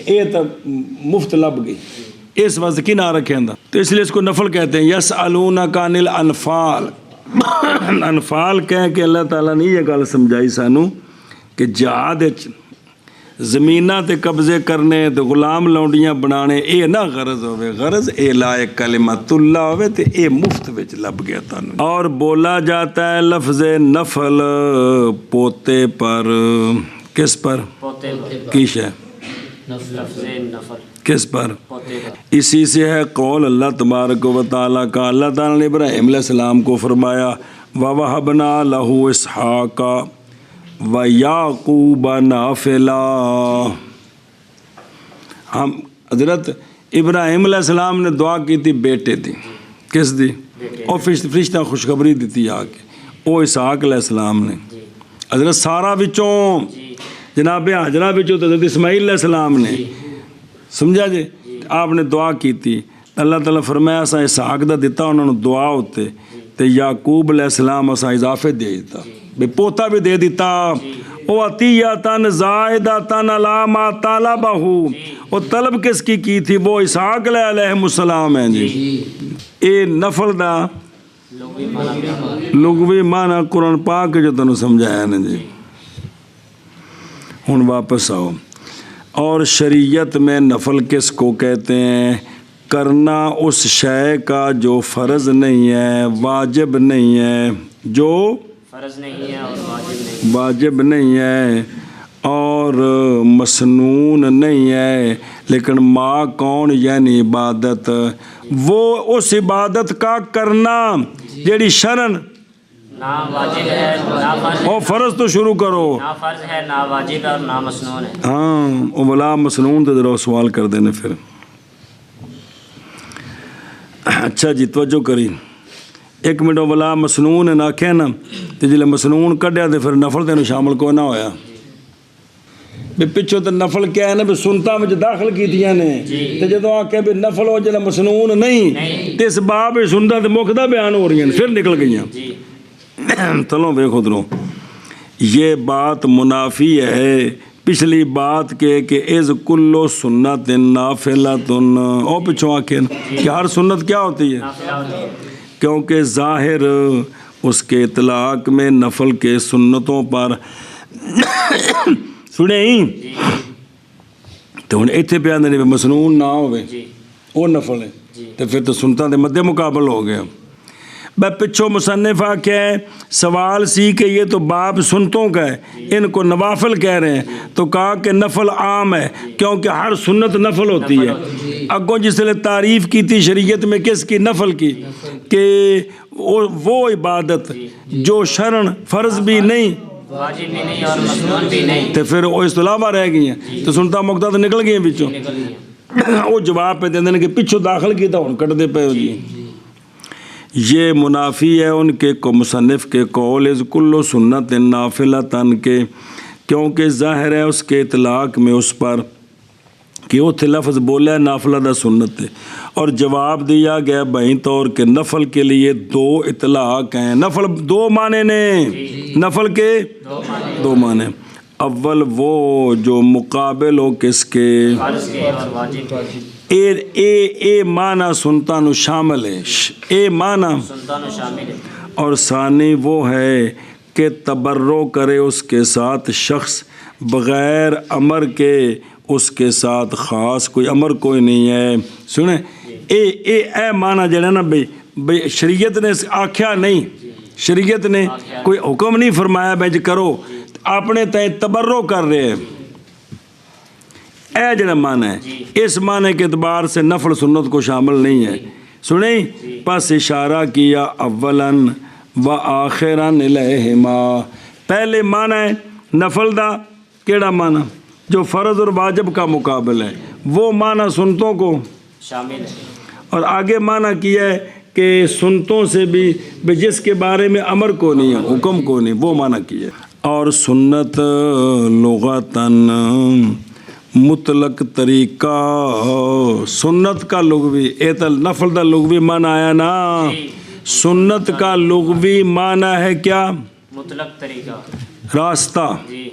اے تب مفت لب گئی اس وقت کی نہ رکھیں دا. تو اس لیے اس کو نفل کہتے ہیں. یسألونک عن الانفال. انفال کہیں کہ اللہ تعالیٰ نے یہ گل سمجھائی سانو کہ جہاد زمیناں تے قبضے کرنے تو غلام لونڈیاں بنانے اے نہ غرض ہوئے. غرض اعلاء کلمات اللہ ہوئے تے اے مفت وچ لب گیا تانوں. اور بولا جاتا ہے لفظ نفل پوتے پر. کس پر؟ کی شے؟ کس پر؟ اسی سے ہے قول اللہ تبارک و تعالیٰ کا. اللہ تعالیٰ نے ابراہیم علیہ السلام کو فرمایا وَوَهَبْنَا لَهُ إِسْحَاقَ وَيَعْقُوبَ نَافِلًا. ہم حضرت ابراہیم علیہ السلام نے دعا کی تھی بیٹے دی. کس دی؟ اور فرشتہ خوشخبری دی تھی آکے او اسحاق علیہ السلام نے. حضرت سارا وچوں جناب حاجرہ وچوں تو حضرت اسماعیل علیہ السلام نے. سمجھا جی آپ نے دعا کی تھی. اللہ تعالیٰ فرمایا اساں اسحاق دا دیتا انہوں نے دعا ہوتے تے یعقوب علیہ السلام اساں اضافے دے دیتا بے پوتا بھی دے دیتا. او عطیتاً زائدتاً علی ما طلبہ. وہ طلب کس کی تھی؟ وہ اسحاق علیہ السلام ہیں جی. اے نفل دا لغوی معنی قرآن پاک جو تنوں سمجھایا نا جی. ہن واپس آؤ. اور شریعت میں نفل کس کو کہتے ہیں؟ کرنا اس شے کا جو فرض نہیں ہے واجب نہیں ہے. جو فرض نہیں ہے اور واجب نہیں. واجب نہیں ہے اور مسنون نہیں ہے. لیکن ما کون یعنی عبادت، وہ اس عبادت کا کرنا جیڑی شرن نہ واجب ہے نہ فرض. اور فرض تو شروع کرو. نہ فرض ہے نہ واجب ہے اور نہ مسنون ہے. ہاں وہ بلا مسنون تو ذرا سوال کر دینے پھر. اچھا جی توجہ کری. ایک منٹ بلا مسنون نہ آکھے نا تو جلے مسنون کڈیا تو پھر نفل تینوں شامل کو نہ ہویا. بھی پچھو تو نفل کیا ہے نا بھی سنتا میں داخل کی دیا نے تو جدو آکے بھی نفل ہو جلے مسنون نہیں تو اس باب سنتا تو مقدہ بیان ہو رہی ہیں پھر نکل گئی ہیں. چلو دیکھو درو یہ بات منافی ہے پچھلی بات کہ از کلو سنت نافلتن. او پچھو آکے کہ ہر سنت کیا ہوتی ہے؟ کیونکہ ظاہر اس کے اطلاق میں نفل کے سنتوں پر سنیں ਤੇ ਹੁਣ ਇੱਥੇ ਪਿਆ ਨੇ ਵੀ ਮਸਨੂਨ ਨਾ ਹੋਵੇ جی ਉਹ ਨਫਲ ਹੈ جی ਤੇ ਫਿਰ ਤਾਂ ਸੁਨਤਾਂ ਦੇ ਮੱਦੇ ਮੁਕਾਬਲ ਹੋ ਗਿਆ بھائی پچھو مصنف کیا ہے سوال سی کہ یہ تو باب سنتوں کا ہے ان کو نوافل کہہ رہے ہیں تو کہا کہ نفل عام ہے کیونکہ ہر سنت نفل ہوتی ہے اگوں جس نے تعریف کی تھی شریعت میں کس کی نفل کی کہ وہ عبادت جو شرعن فرض بھی نہیں واجب بھی نہیں اور مسنون بھی نہیں تو پھر وہ اصطلاحاں رہ گئی ہیں تو سنتا مقتد نکل گئی ہیں پچھوں نکل گئی وہ جواب پہ دے دیں کہ پچھو داخل کی تھا ہوں کٹ دے پہ ہو جی یہ منافی ہے ان کے مصنف کے قول از کل سنت نافلتن کے کیونکہ ظاہر ہے اس کے اطلاق میں اس پر کہ وہ لفظ بولا ہے نافلہ دا سنت ہے اور جواب دیا گیا بہین طور کہ نفل کے لیے دو اطلاق ہیں نفل دو معنی نے نفل کے دو معنی اول وہ جو مقابل ہو کس کے فرض کے اور واجب اے معنی سنتا نو شامل ہے اے معنی سنتان و شامل ہے اور ثانی وہ ہے کہ تبرو کرے اس کے ساتھ شخص بغیر امر کے اس کے ساتھ خاص کوئی امر کوئی نہیں ہے سنیں اے معنی جڑا نا بھئی شریعت نے آکھیا نہیں شریعت نے کوئی حکم نہیں فرمایا بھائی کرو اپنے تئیں تبرو کر رہے ہیں اے جڑا معنی ہے اس معنی کے اعتبار سے نفل سنت کو شامل نہیں ہے سنیں پس اشارہ کیا اولاً و آخراً الیہما پہلے معنی ہے نفل دا کیڑا معنی جو فرض اور واجب کا مقابل ہے وہ معنی سنتوں کو شامل ہے اور آگے معنی کیا ہے کہ سنتوں سے بھی جس کے بارے میں امر کو نہیں ہے حکم کو نہیں وہ معنی کیا ہے اور سنت لغتاً مطلق طریقہ سنت کا لغوی نفل دا لغوی معنی آیا نا سنت کا لغوی معنی ہے کیا مطلق طریقہ راستہ جی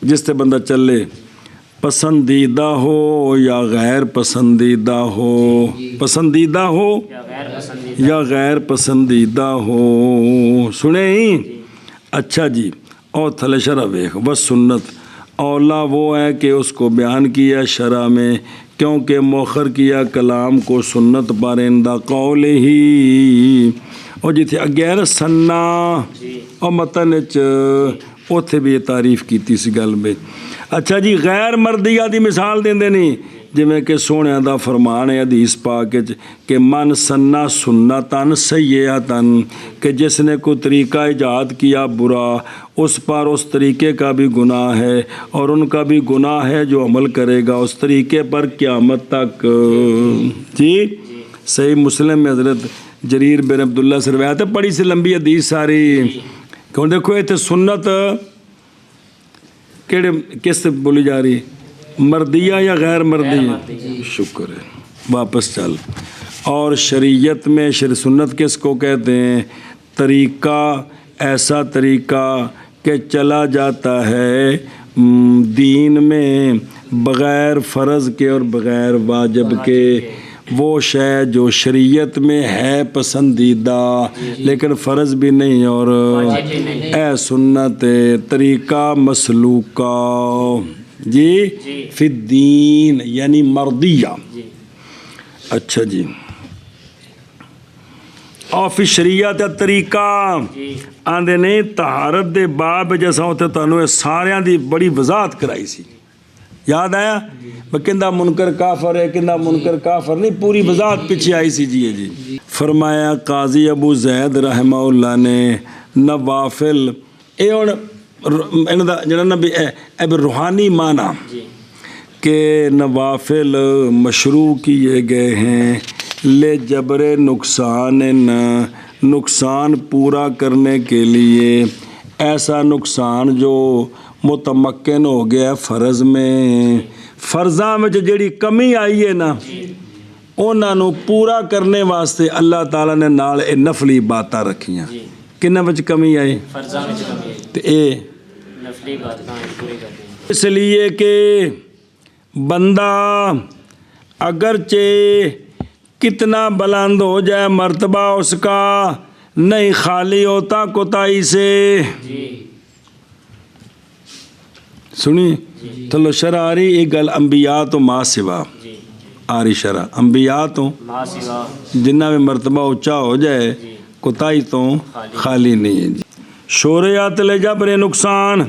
جس سے بندہ چلے پسندیدہ ہو یا غیر پسندیدہ ہو پسندیدہ ہو یا غیر پسندیدہ یا غیر پسندیدہ ہو سنیں اچھا جی اور تھلے شرع ویخ بس سنت اولا وہ ہے کہ اس کو بیان کیا شرع میں کیونکہ مؤخر کیا کلام کو سنت بارندہ قول ہی اور جتھے اگیر سننا اور متن اوتھے بھی یہ تعریف کی تھی سی گل میں اچھا جی غیر مردیہ دی مثال دیں دے نہیں جویں کہ سونے دا فرمان ہے حدیث پاک کہ من سننا سنتاً سیئتاً کہ جس نے کوئی طریقہ ایجاد کیا برا اس پر اس طریقے کا بھی گناہ ہے اور ان کا بھی گناہ ہے جو عمل کرے گا اس طریقے پر قیامت تک جی صحیح مسلم میں حضرت جریر بن عبداللہ سے روایت ہے پڑی سی لمبی حدیث ساری کہ دیکھو یہ سنت کیڑے کس سے بولی جا رہی مردیہ یا غیر مردیہ شکر ہے واپس چل اور شریعت میں سنت کس کو کہتے ہیں طریقہ ایسا طریقہ کہ چلا جاتا ہے دین میں بغیر فرض کے اور بغیر واجب کے وہ شے جو شریعت میں ہے پسندیدہ لیکن فرض بھی نہیں اور اے سنت طریقہ مسلوکہ جی فی الدین یعنی مردیہ اچھا جی اور فی شریعت طریقہ آندے نہیں طہارت دے باب جیسا ہوتے تانوں ساریاں دی بڑی وضاحت کرائی سی یاد آیا کندہ منکر کافر ہے کندہ منکر کافر نہیں پوری وضاحت پیچھے آئی سی جی فرمایا قاضی ابو زید رحمہ اللہ نے نوافل روحانی معنی کہ نوافل مشروع کیے گئے ہیں لے جبر نقصان پورا کرنے کے لیے ایسا نقصان جو متمکن ہو گیا فرض میں فرضاں میں جڑی کمی آئی ہے نا انہاں نو پورا کرنے واسطے اللہ تعالیٰ نے نال اے نفلی باتاں رکھیاں کنہ وچ کمی آئی فرضاں وچ کمی آئی تے اے نفلی باتاں پوری کرنی اس لیے کہ بندہ اگرچہ کتنا بلند ہو جائے مرتبہ اس کا نہیں خالی ہوتا کوتاہی سے سنی تھلو شرح آ رہی ایک گل انبیاء تو ما سوا جی آ رہی شرح انبیاء تو ما سوا جنہ میں مرتبہ اونچا ہو جائے کوتاہی تو خالی نہیں ہے جی شوریات لے جبر نقصان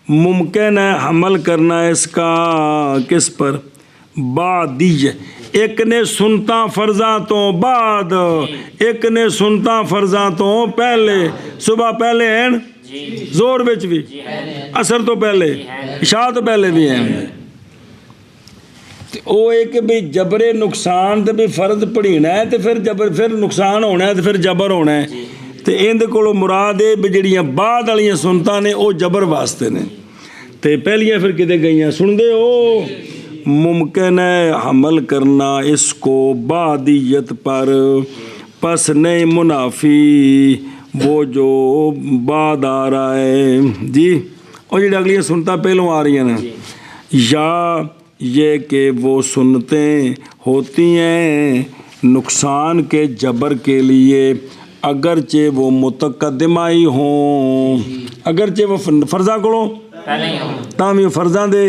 ممکن ہے حمل کرنا اس کا کس پر بعدی ایک نے سنتا فرضاں تو بعد ایک نے سنتا فرضاں تو پہلے صبح پہلے ہیں زور بچ بھی اثر تو پہلے عشاء تو پہلے بھی ہیں وہ ایک بھی جبر نقصان تے بھی فرض پڑھینا ہے تے پھر جبر پھر نقصان ہونا ہے تے پھر جبر ہونا ہے تے اندے کولوں مراد ہے بھی جڑیاں بعد والیاں سنتاں نے وہ جبر واسطے نے تے پہلیاں پھر کتے گئیاں سن دے ہو ممکن ہے حمل کرنا اس کو بعدیت پر پس نہیں منافی وہ جو بعد آ رہا ہے جی اور جڑی اگلیاں سنتا پہلوں آ رہی ہیں نا یا یہ کہ وہ سنتیں ہوتی ہیں نقصان کے جبر کے لیے اگرچہ وہ متقدمائی ہوں اگرچہ وہ فرضاں کرو پہلے ہی ہوں تاں بھی فرضاں دے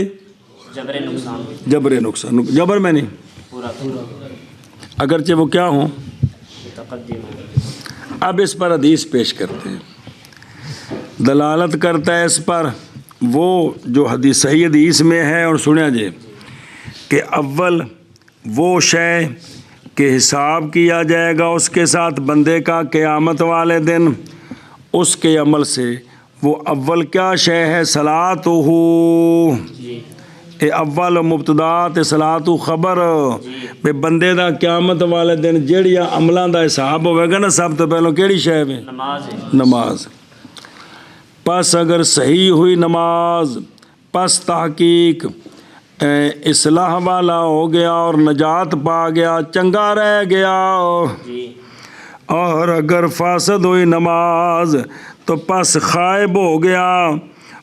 جبر نقصان جبر میں نہیں پورا اگرچہ وہ کیا ہوں متقدم ہو اب اس پر حدیث پیش کرتے ہیں دلالت کرتا ہے اس پر وہ جو حدیث صحیح حدیث میں ہے اور سنیا جائے کہ اول وہ شے کہ حساب کیا جائے گا اس کے ساتھ بندے کا قیامت والے دن اس کے عمل سے وہ اول کیا شے ہے صلاۃ ہو اے اول مبتدا تے صلاۃ خبر بے بندے دا قیامت والے دن جیڑیاں عملاں دا حساب ہوئے گا نا سب تو پہلو کیڑی شے ہے نماز پس اگر صحیح ہوئی نماز پس تحقیق اصلاح والا ہو گیا اور نجات پا گیا چنگا رہ گیا اور اگر فاسد ہوئی نماز تو پس خائب ہو گیا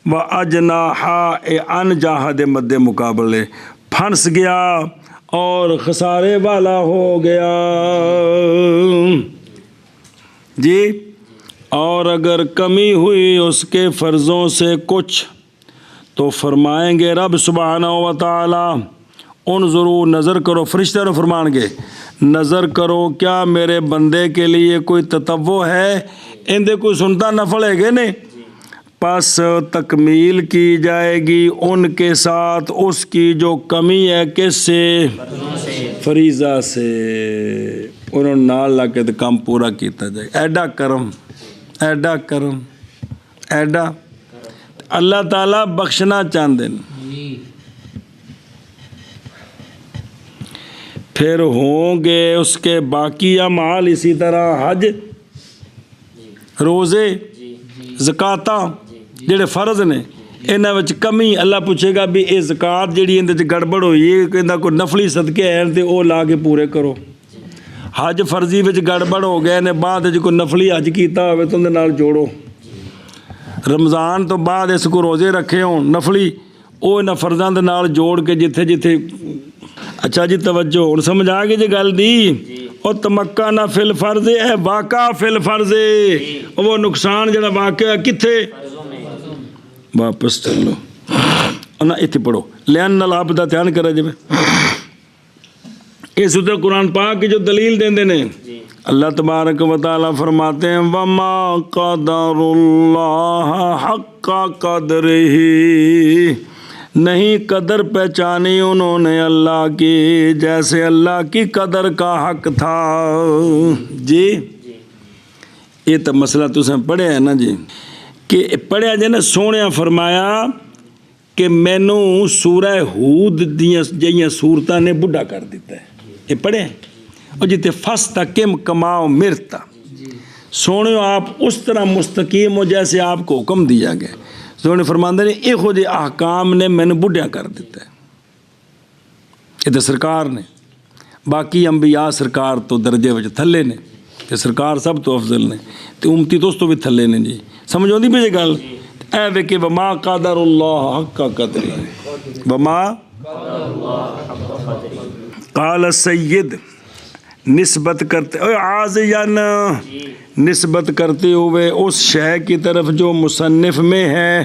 وَأَجْنَحَا انجاہد مد مقابلے پھنس گیا اور خسارے والا ہو گیا جی اور اگر کمی ہوئی اس کے فرضوں سے کچھ تو فرمائیں گے رب سبحانہ و تعالی انظروا نظر کرو فرشتہ نے فرمان گے نظر کرو کیا میرے بندے کے لیے کوئی تطوع ہے اندے کوئی سنتا نفل ہے گے نہیں پس تکمیل کی جائے گی ان کے ساتھ اس کی جو کمی ہے کس سے فریضہ سے انہوں نے نال لا کے کام پورا کیتا جائے ایڈا کرم ایڈا اللہ تعالیٰ بخشنا چاہتے ہیں پھر ہوں گے اس کے باقی اعمال اسی طرح حج روزے زکاتاں جڑے فرض نے انہاں وچ کمی اللہ پوچھے گا بھی یہ زکات جڑی اندے وچ گڑبڑ ہوئی ہے کہندا کوئی نفلی صدقے ہیں تے او لا کے پورے کرو حج فرضی وچ گڑبڑ ہو گئے نے بعد وچ کوئی نفلی حج کیتا ہوئے تو اندے نال جوڑو رمضان تو بعد اس کو روزے رکھے ہون نفلی او انہاں فرضاں دے نال جوڑ کے جتھے جتھے اچھا جی توجہ ہن سمجھ آ گئی جی گل دی او تمکا نہ فل فرض ہے واقع فل فرض وہ نقصان جڑا واقع کتھے واپس چلو نہ اتنے پڑھو لین العبد دھیان کرا جی اس ادھر قرآن پاک کی جو دلیل دیندے نے اللہ تبارک و تعالیٰ فرماتے ہیں وما قدر اللہ حق قدرہ نہیں قدر پہچانی انہوں نے اللہ کی جیسے اللہ کی قدر کا حق تھا جی یہ تو مسئلہ تسیں پڑھے ہیں نا جی کہ پڑھیا جی نے سونے فرمایا کہ مینوں سورہ ہود دیاں جیاں صورتاں نے بڑھا کر دیتا ہے یہ پڑھے اور جتے فاستقم کما امرتا سونے آپ اس طرح مستقیم ہو جیسے آپ کو حکم دیا گیا سونے فرماندے نے ایک خود احکام نے میں نے بڑھیا کر دیتا ہے یہ تو سرکار نے باقی انبیاء سرکار تو درجے وچ تھلے نے کہ سرکار سب تو افضل نے تو امتی تو اس تو بھی تھلے نے جی سمجھ آتی پی گل اے وے کہ وما قدر اللہ حق قدر وما قال سید نسبت کرتے عازیان نسبت کرتے ہوئے اس شے کی طرف جو مصنف میں ہے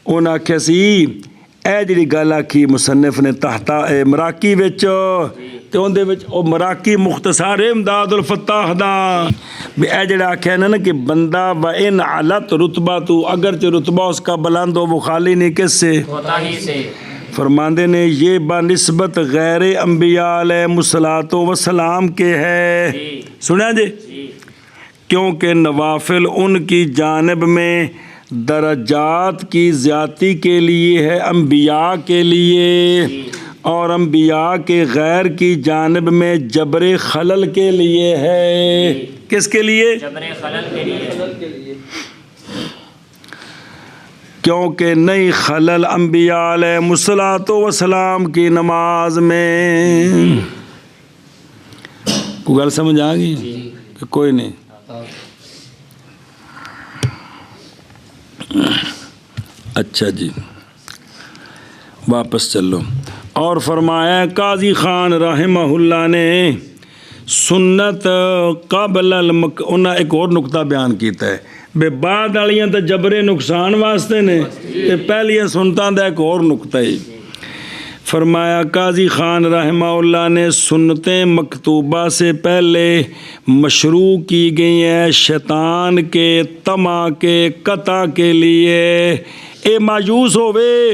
ਉਹਨਾਂ ਆਖਿਆ ਸੀ ਇਹ ਜਿਹੜੀ ਗੱਲ ਆਖੀ ਮੁਸੰਨਿਫ ਨੇ ਤਹਤਾ ਮਰਾਕੀ ਵਿੱਚ ਤੇ ਉਹਦੇ ਵਿੱਚ ਉਹ ਮਰਾਕੀ ਮੁਖਤਸਰ ਇਮਦਾਦੁਲ ਫਤਾਹ ਦਾ ਵੀ ਇਹ ਜਿਹੜਾ ਆਖਿਆ ਨਾ ਕਿ ਬندہ و ان علت رتبہ تو اگرچہ رتبہ اس کا بلند ہو وہ خالی نہیں کس سے ہوتا ہی سے فرماندے نے یہ بنسبت غیر انبیاء علیہ الصلوۃ والسلام کے ہے سنا جی کیونکہ نوافل ان کی جانب میں درجات کی زیادتی کے لیے ہے انبیاء کے لیے اور انبیاء کے غیر کی جانب میں جبر خلل کے لیے ہے کس کے لیے جبر خلل کے لیے کیونکہ نئی خلل انبیاء علیہ الصلوۃ والسلام کی نماز میں کوئی گل سمجھ آ گئی کہ کوئی نہیں اچھا جی واپس چلو اور فرمایا قاضی خان رحمہ اللہ نے سنت قبل انہیں ایک اور نقطہ بیان کیتا ہے بے بعد والیاں تے جبر نقصان واسطے نے تے پہلیاں سنتاں دا ایک اور نقطہ ہے فرمایا قاضی خان رحمہ اللہ نے سنتیں مکتوبہ سے پہلے مشروع کی گئی ہیں شیطان کے طمع کے قطع کے لیے اے مایوس ہوئے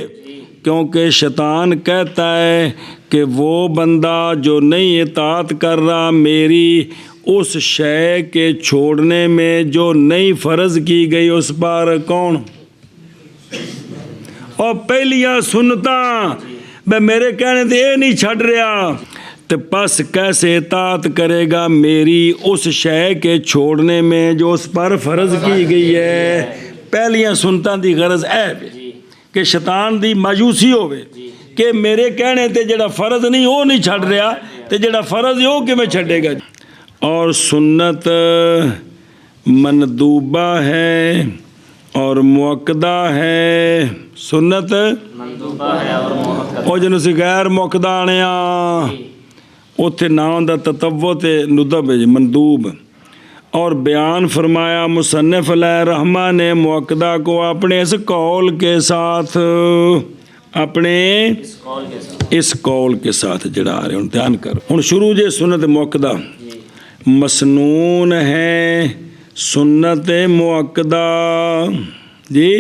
کیونکہ شیطان کہتا ہے کہ وہ بندہ جو نہیں اطاعت کر رہا میری اس شے کے چھوڑنے میں جو نئی فرض کی گئی اس پر کون اور پہلیاں سنتاں بے میرے کہنے تے یہ نہیں چھڑ رہا تو پس کیسے اطاعت کرے گا میری اس شے کے چھوڑنے میں جو اس پر فرض کی گئی ہے پہلیاں سنتاں دی غرض ہے کہ شیطان دی مایوسی ہوئے کہ میرے کہنے تے جڑا فرض نہیں وہ نہیں چھڑ رہا تے جڑا فرض ہے وہ کیویں چھڑے گا اور سنت مندوبہ ہے اور مؤکدہ ہے سنت مندوبہ ہے اور مؤکدہ وہ جنوں سی غیر مؤکدہ آنے اتنے نہ ہوندا تطوع تے ندب ہے مندوب اور بیان فرمایا مصنف علیہ رحمہ نے مؤکدہ کو اپنے اس قول کے ساتھ اپنے اس قول کے ساتھ جڑا آ رہے ہیں دھیان کر ہن شروع جے سنت مؤکدہ مسنون ہے سنت مؤکدہ جی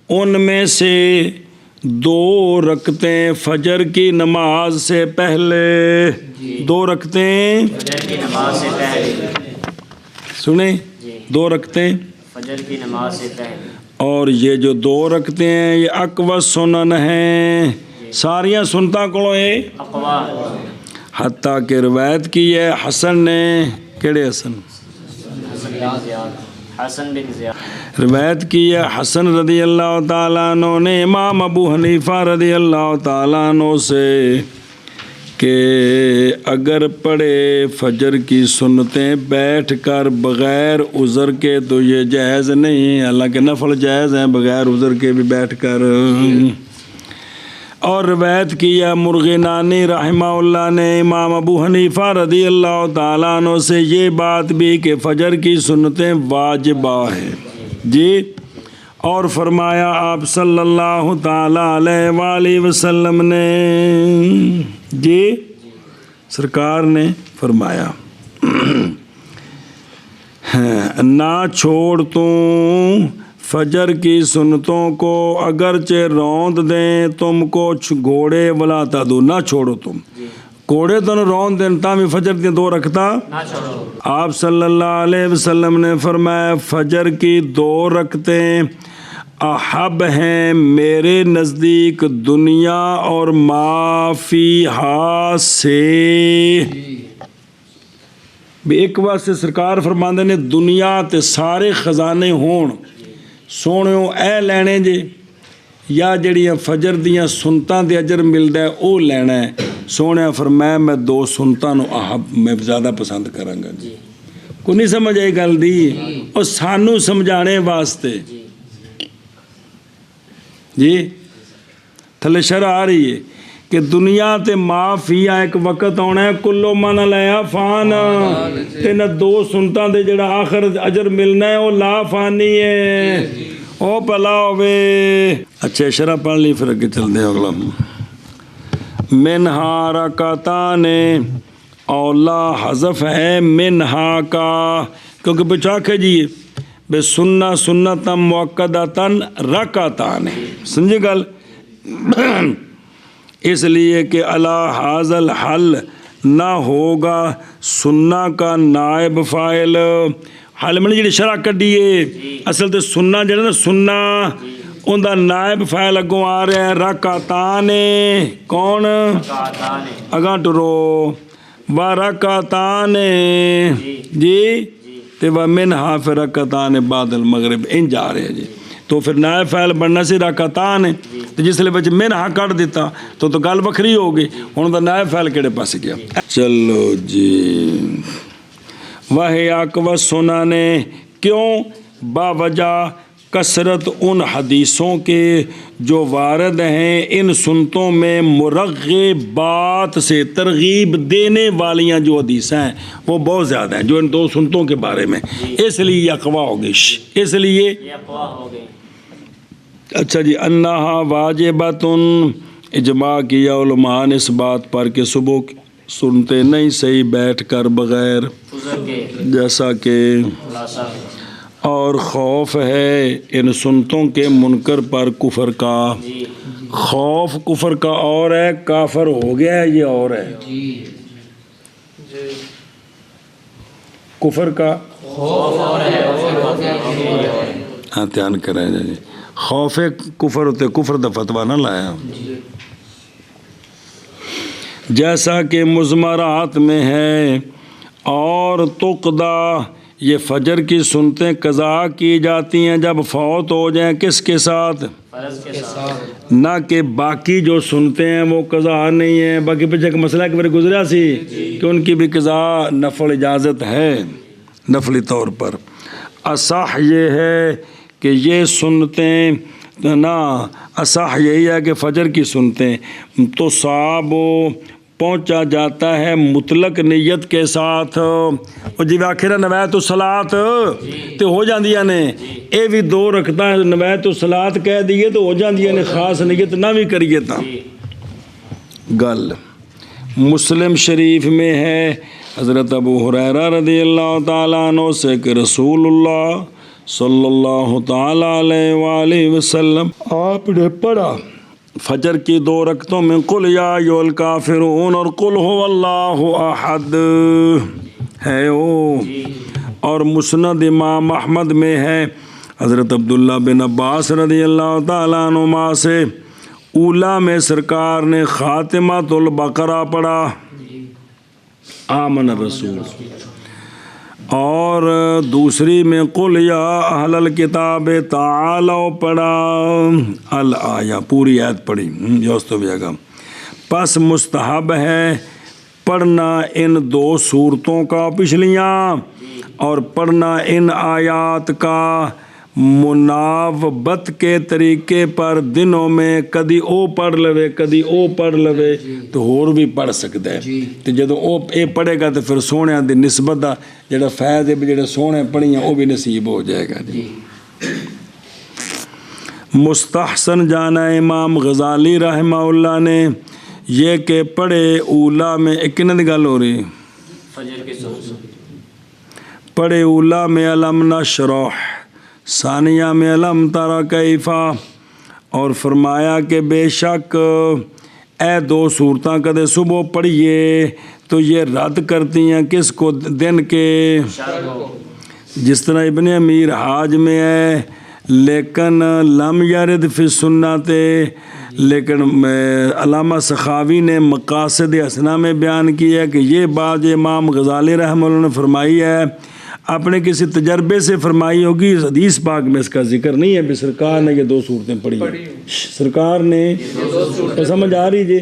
ان میں سے 2 رکعتیں فجر کی نماز سے پہلے 2 رکعتیں فجر کی نماز سے پہلے سنیں 2 رکعتیں فجر کی نماز سے پہلے اور یہ جو 2 رکعتیں ہیں یہ اقوی سنن ہیں ساریاں سنتاں کولوں ہے اقوال حتیٰ کہ روایت کی ہے حسن نے کیڑے حسن حسن بن زیاد روایت کی ہے حسن رضی اللہ تعالیٰ عنہ نے امام ابو حنیفہ رضی اللہ تعالیٰ عنہ سے کہ اگر پڑھے فجر کی سنتیں بیٹھ کر بغیر عذر کے تو یہ جائز نہیں حالانکہ نفل جائز ہیں بغیر عذر کے بھی بیٹھ کر اور روایت کیا مرغنانی رحمہ اللہ نے امام ابو حنیفہ رضی اللہ تعالیٰ عنہ سے یہ بات بھی کہ فجر کی سنتیں واجبہ ہیں جی اور فرمایا آپ صلی اللہ تعالیٰ علیہ وآلہ وسلم نے جی سرکار نے فرمایا نہ چھوڑ تو فجر کی سنتوں کو اگرچہ روند دیں تم کو گھوڑے ولا تدو نہ چھوڑو تم گھوڑے تو روند دیں تامی فجر کی 2 رکھتا آپ صلی اللہ علیہ وسلم نے فرمایا فجر کی 2 رکعتیں احب ہیں میرے نزدیک دنیا اور ما فیہا سے بھی ایک واسطے سرکار فرماندے نے دنیا تے سارے خزانے ہون سونےوں اے لینے جے یا جڑیاں فجر دیاں سنتاں دے اجر ملدا ہے او لینا ہے سونے فرمایا میں 2 سنتاں نو احب میں زیادہ پسند کراں گا جی کوئی نہیں سمجھ آئی گل دی اور سانو سمجھانے واسطے جی تھلے شرح آ رہی ہے کہ دنیا تے معافیا ایک وقت آنا ہے کلو من لیا فان تے نہ 2 سنتاں دے جڑا آخر اجر ملنا ہے وہ لا فانی ہے او پلا ہوے. اچھا شرح پڑھ لی پھر اگے چلتے ہیں اگلا. منہا رکعتان اولا حذف ہے منہا کا, کیونکہ پچھا کے جی بے سننا سنتا مؤکدتاً رکعتان, سمجھے گل. اس لیے کہ الا حاضل حل نہ ہوگا سننا کا نائب فاعل. حل میں جی شرح کڈیے اصل تو سننا جڑا نا سننا ان دا نائب فاعل اگوں آ رہا ہے رکعتان. کون اگاں ٹرو و رکعتان جی تے و منہا پھر رکعتان بعد المغرب ان جا رہے ہیں جی. تو پھر نائب فاعل بننا سی رکعتان تو جس لئے بچ منہا کٹ دیتا تو گل بکھری ہو گئی. ہوں دا نائب فاعل کہڑے پاس گیا. چلو جی وہی اقوى سنن کیوں باوجہ کثرت ان حدیثوں کے جو وارد ہیں ان سنتوں میں مرغبات سے ترغیب دینے والیاں جو حدیث ہیں وہ بہت زیادہ ہیں جو ان دو سنتوں کے بارے میں, اس لیے یہ اقوا ہو گئی. اس لیے اچھا جی انہا واجبتن اجماع کیا علماء نے اس بات پر کہ صبح سنتے نہیں صحیح بیٹھ کر بغیر جیسا کہ اور خوف ہے ان سنتوں کے منکر پر کفر کا. خوف کفر کا اور ہے, کافر ہو گیا ہے یہ اور ہے. کفر کا ہاں دھیان کریں جی. خوف کفر ہوتے کفر دا فتویٰ نہ لایا. جیسا کہ مضمرات میں ہے اور تقدا یہ فجر کی سنتیں قضا کی جاتی ہیں جب فوت ہو جائیں. کس کے ساتھ؟ نہ کہ باقی جو سنتے ہیں وہ قضا نہیں ہیں. باقی پیچھے ایک مسئلہ ایک بار گزرا سی کہ ان کی بھی قضا نفل اجازت ہے نفلی طور پر. اصح یہ ہے کہ یہ سنتیں نا اصح یہی ہے کہ فجر کی سنتیں تو صاحب پہنچا جاتا ہے مطلق نیت کے ساتھ. اور جی آخر نوایت الصلاۃ تے ہو جاندیاں نے, اے بھی دو رکھتا ہے نوایت الصلاۃ کہہ دیے تو ہو جاندیاں نے, خاص نیت نہ بھی کریے تا گل. مسلم شریف میں ہے حضرت ابو ہریرہ رضی اللہ تعالیٰ عنہ سے کہ رسول اللہ صلی اللہ تعالیٰ علیہ وآلہ وسلم آپ نے پڑھا فجر کی 2 رکعتوں میں قل یا ایھا الکافرون اور قل ھو اللہ احد ہے وہ. اور مسند امام احمد میں ہے حضرت عبداللہ بن عباس رضی اللہ تعالیٰ عنہما سے اولا میں سرکار نے خاتمۃ البقرہ پڑھا آمن الرسول, اور دوسری میں قل یا اہل الکتاب تعالوا پڑھا الآیہ پوری آیت پڑھی یوستو بھی آگا. پس مستحب ہے پڑھنا ان 2 صورتوں کا پچھلیاں اور پڑھنا ان آیات کا مناوبت کے طریقے پر دنوں میں کدی او پڑھ لوے کدی او پڑھ لوے تو اور بھی پڑھ سکتا ہے. تو جدو او اے پڑھے گا تو پھر سونے دی نسبت دا جڑا فیض ہے جڑے سونے پڑھیاں وہ بھی نصیب ہو جائے گا جی. مستحسن جانا امام غزالی رحمہ اللہ نے یہ کہ پڑھے اولا میں کن دی گل ہو رہی پڑھے اولا میں علم نشرح ثانیہ میں علم ترى کیفا, اور فرمایا کہ بے شک اے 2 صورتاں کدے صبح پڑھیے تو یہ رد کرتی ہیں کس کو دن کے, جس طرح ابن امیر حاج میں ہے لیکن لم یرد فی سنت, لیکن علامہ سخاوی نے مقاصد حسنہ میں بیان کی ہے کہ یہ بات امام غزالی رحمہ اللہ نے فرمائی ہے اپنے کسی تجربے سے فرمائی ہوگی. حدیث پاک میں اس کا ذکر نہیں ہے کہ سرکار نے یہ 2 صورتیں پڑھی ہیں. سرکار نے سمجھ آ رہی جی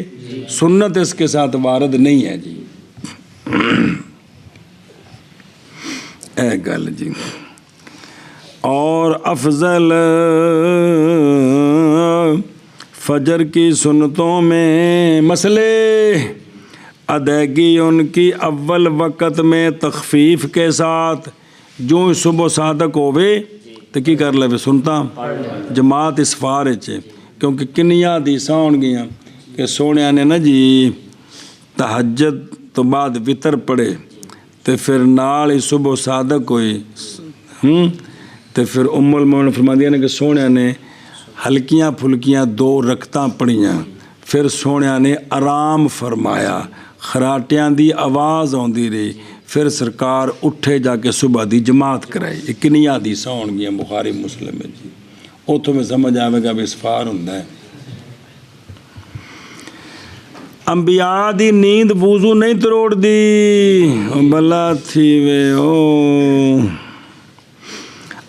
سنت اس کے ساتھ وارد نہیں ہے جی. اے گل جی. اور افضل فجر کی سنتوں میں مسئلے ادائیگی ان کی اول وقت میں تخفیف کے ساتھ جو صبح صادق ہوئے ਤੇ ਕੀ ਕਰ ਲਵੇ ਸੁਣਤਾ ਜਮਾਤ ਇਸਫਾਰ ਵਿੱਚ ਕਿਉਂਕਿ ਕਿੰਨੀਆਂ ਹਦੀਸਾਂ ਹੋਣਗੀਆਂ ਕਿ ਸੋਹਣਿਆਂ ਨੇ ਨਾ ਜੀ ਤਹੱਜਦ ਤੋਂ ਬਾਅਦ ਵਿਤਰ ਪੜ੍ਹੇ ਤੇ ਫਿਰ ਨਾਲ ਹੀ ਸੁਬਹ ਸਾਦਕ ਹੋਈ ਤੇ ਫਿਰ ਉਮੁਲ ਮੋਮਨ ਫਰਮਾਉਂਦੀਆਂ ਨੇ ਕਿ ਸੋਹਣਿਆਂ ਨੇ ਹਲਕੀਆਂ ਫੁਲਕੀਆਂ 2 ਰਕਤਾਂ ਪੜ੍ਹੀਆਂ ਫਿਰ ਸੋਹਣਿਆਂ ਨੇ ਆਰਾਮ ਫਰਮਾਇਆ ਖਰਾਟਿਆਂ ਦੀ ਆਵਾਜ਼ ਆਉਂਦੀ ਰਹੀ ਫਿਰ ਸਰਕਾਰ ਉੱਠੇ ਜਾ ਕੇ ਸੁਬਹ ਦੀ ਜਮਾਤ ਕਰਾਈ। ਇਹ ਕਿੰਨੀਆਂ ਹਦੀਸਾਂ ਹੋਣਗੀਆਂ ਬੁਖਾਰੀ ਮੁਸਲਿਮ ਵਿੱਚ ਜੀ ਉੱਥੋਂ ਮੈਂ ਸਮਝ ਆਵੇਗਾ ਵੀ ਇਸਫਾਰ ਹੁੰਦਾ ਹੈ। ਅੰਬਿਆ ਦੀ ਨੀਂਦ ਵੂਜ਼ੂ ਨਹੀਂ ਤਰੋੜਦੀ ਬੱਲਾ ਥੀ ਵੇ ਓ।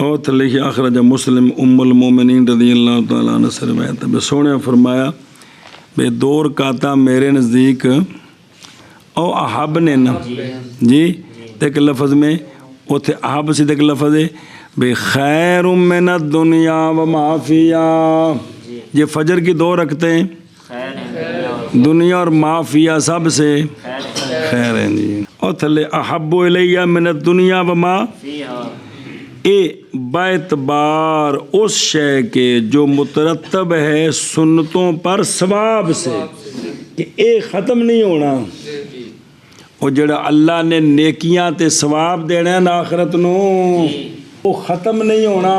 اور تھلے اخرج مسلم ام المومنین رضی اللہ تعالیٰ عنہ سے روایت ہے بے سونے فرمایا بے 2 رکعتاں میرے نزدیک او احب نے نا جی ایک لفظ میں اتنے احب سے ایک لفظ ہے بے خیر من الدنیا وما فیہا یہ فجر کی 2 رکعتیں دنیا اور ما فیہا سب سے خیر ہیں جی اور تھلے احب الیہ من الدنیا وما اے باعتبار اس شے کے جو مترتب ہے سنتوں پر ثواب سے کہ اے ختم نہیں ہونا وہ جڑا اللہ نے نیکیاں تے ثواب دینا ہے آخرت نو وہ ختم نہیں ہونا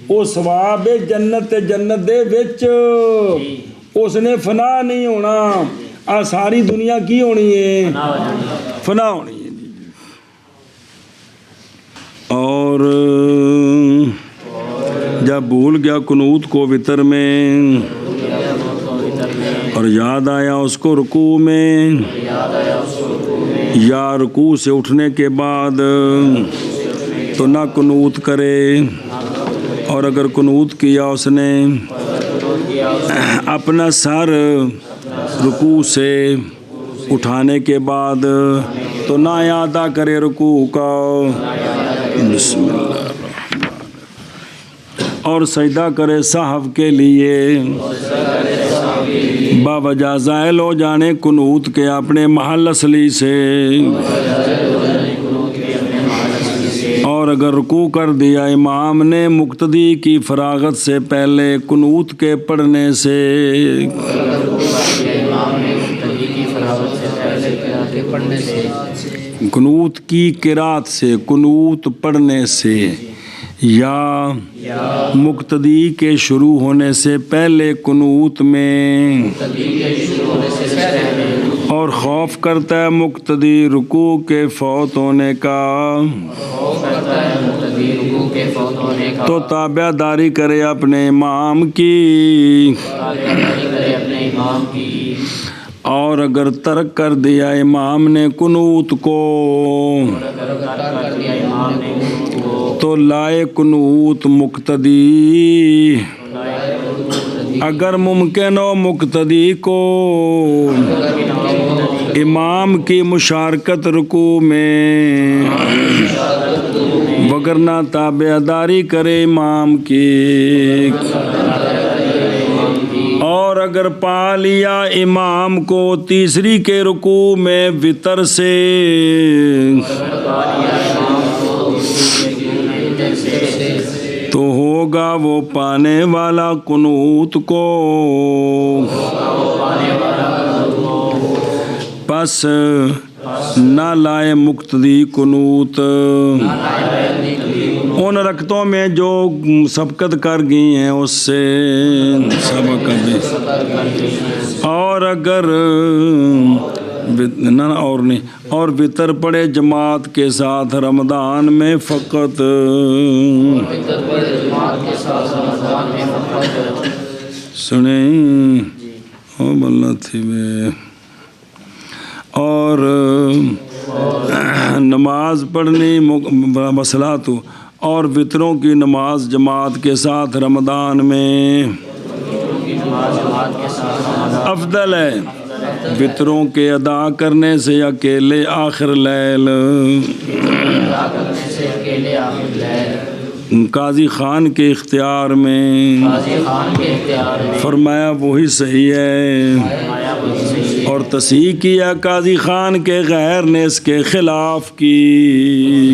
وہ ثواب ہے جنت تے جنت دے وچ اس نے فنا نہیں ہونا آ ساری دنیا کی ہونی ہے فنا ہونی ہے اور جب بھول گیا قنوت کو وتر میں اور یاد آیا اس کو رکوع میں یا رکوع سے اٹھنے کے بعد تو نہ قنوت کرے اور اگر قنوت کیا اس نے اپنا سر رکوع سے اٹھانے کے بعد تو نہ اعادہ کرے رکوع کا بسم اللہ اور سجدہ کرے صحف کے لیے باوجہ زائل ہو جانے قنوت کے اپنے محل اصلی سے اور اگر رکوع کر دیا امام نے مقتدی کی فراغت سے پہلے قنوت کے پڑھنے سے قنوت کی قرات سے قنوت پڑھنے سے یا مقتدی کے شروع ہونے سے پہلے قنوت میں اور خوف کرتا ہے مقتدی رکوع کے فوت ہونے کا تو تابع داری کرے اپنے امام کی اور اگر ترک کر دیا امام نے قنوت کو تو لائے قنوت مقتدی اگر ممکن ہو مقتدی کو امام کی مشارکت رکوع میں وگرنہ تابع داری کرے امام کی اور اگر پا لیا امام کو تیسری کے رکوع میں وتر سے تو ہوگا وہ پانے والا قنوت کو پس نہ لائے مقتدی قنوت ان رکعتوں میں جو سبقت کر گئی ہیں اس سے سبق دے اور اگر نہ اور نہیں اور وتر پڑے جماعت کے ساتھ رمضان میں فقط سنیں او بلّہ تھی میں اور نماز پڑھنی مسئلہ تو اور وطروں کی نماز جماعت کے ساتھ رمضان میں افضل ہے وطروں کے ادا کرنے سے اکیلے آخر لیل قاضی خان کے اختیار میں فرمایا وہی صحیح ہے اور تصحیح کیا قاضی خان کے غیر نے اس کے خلاف کی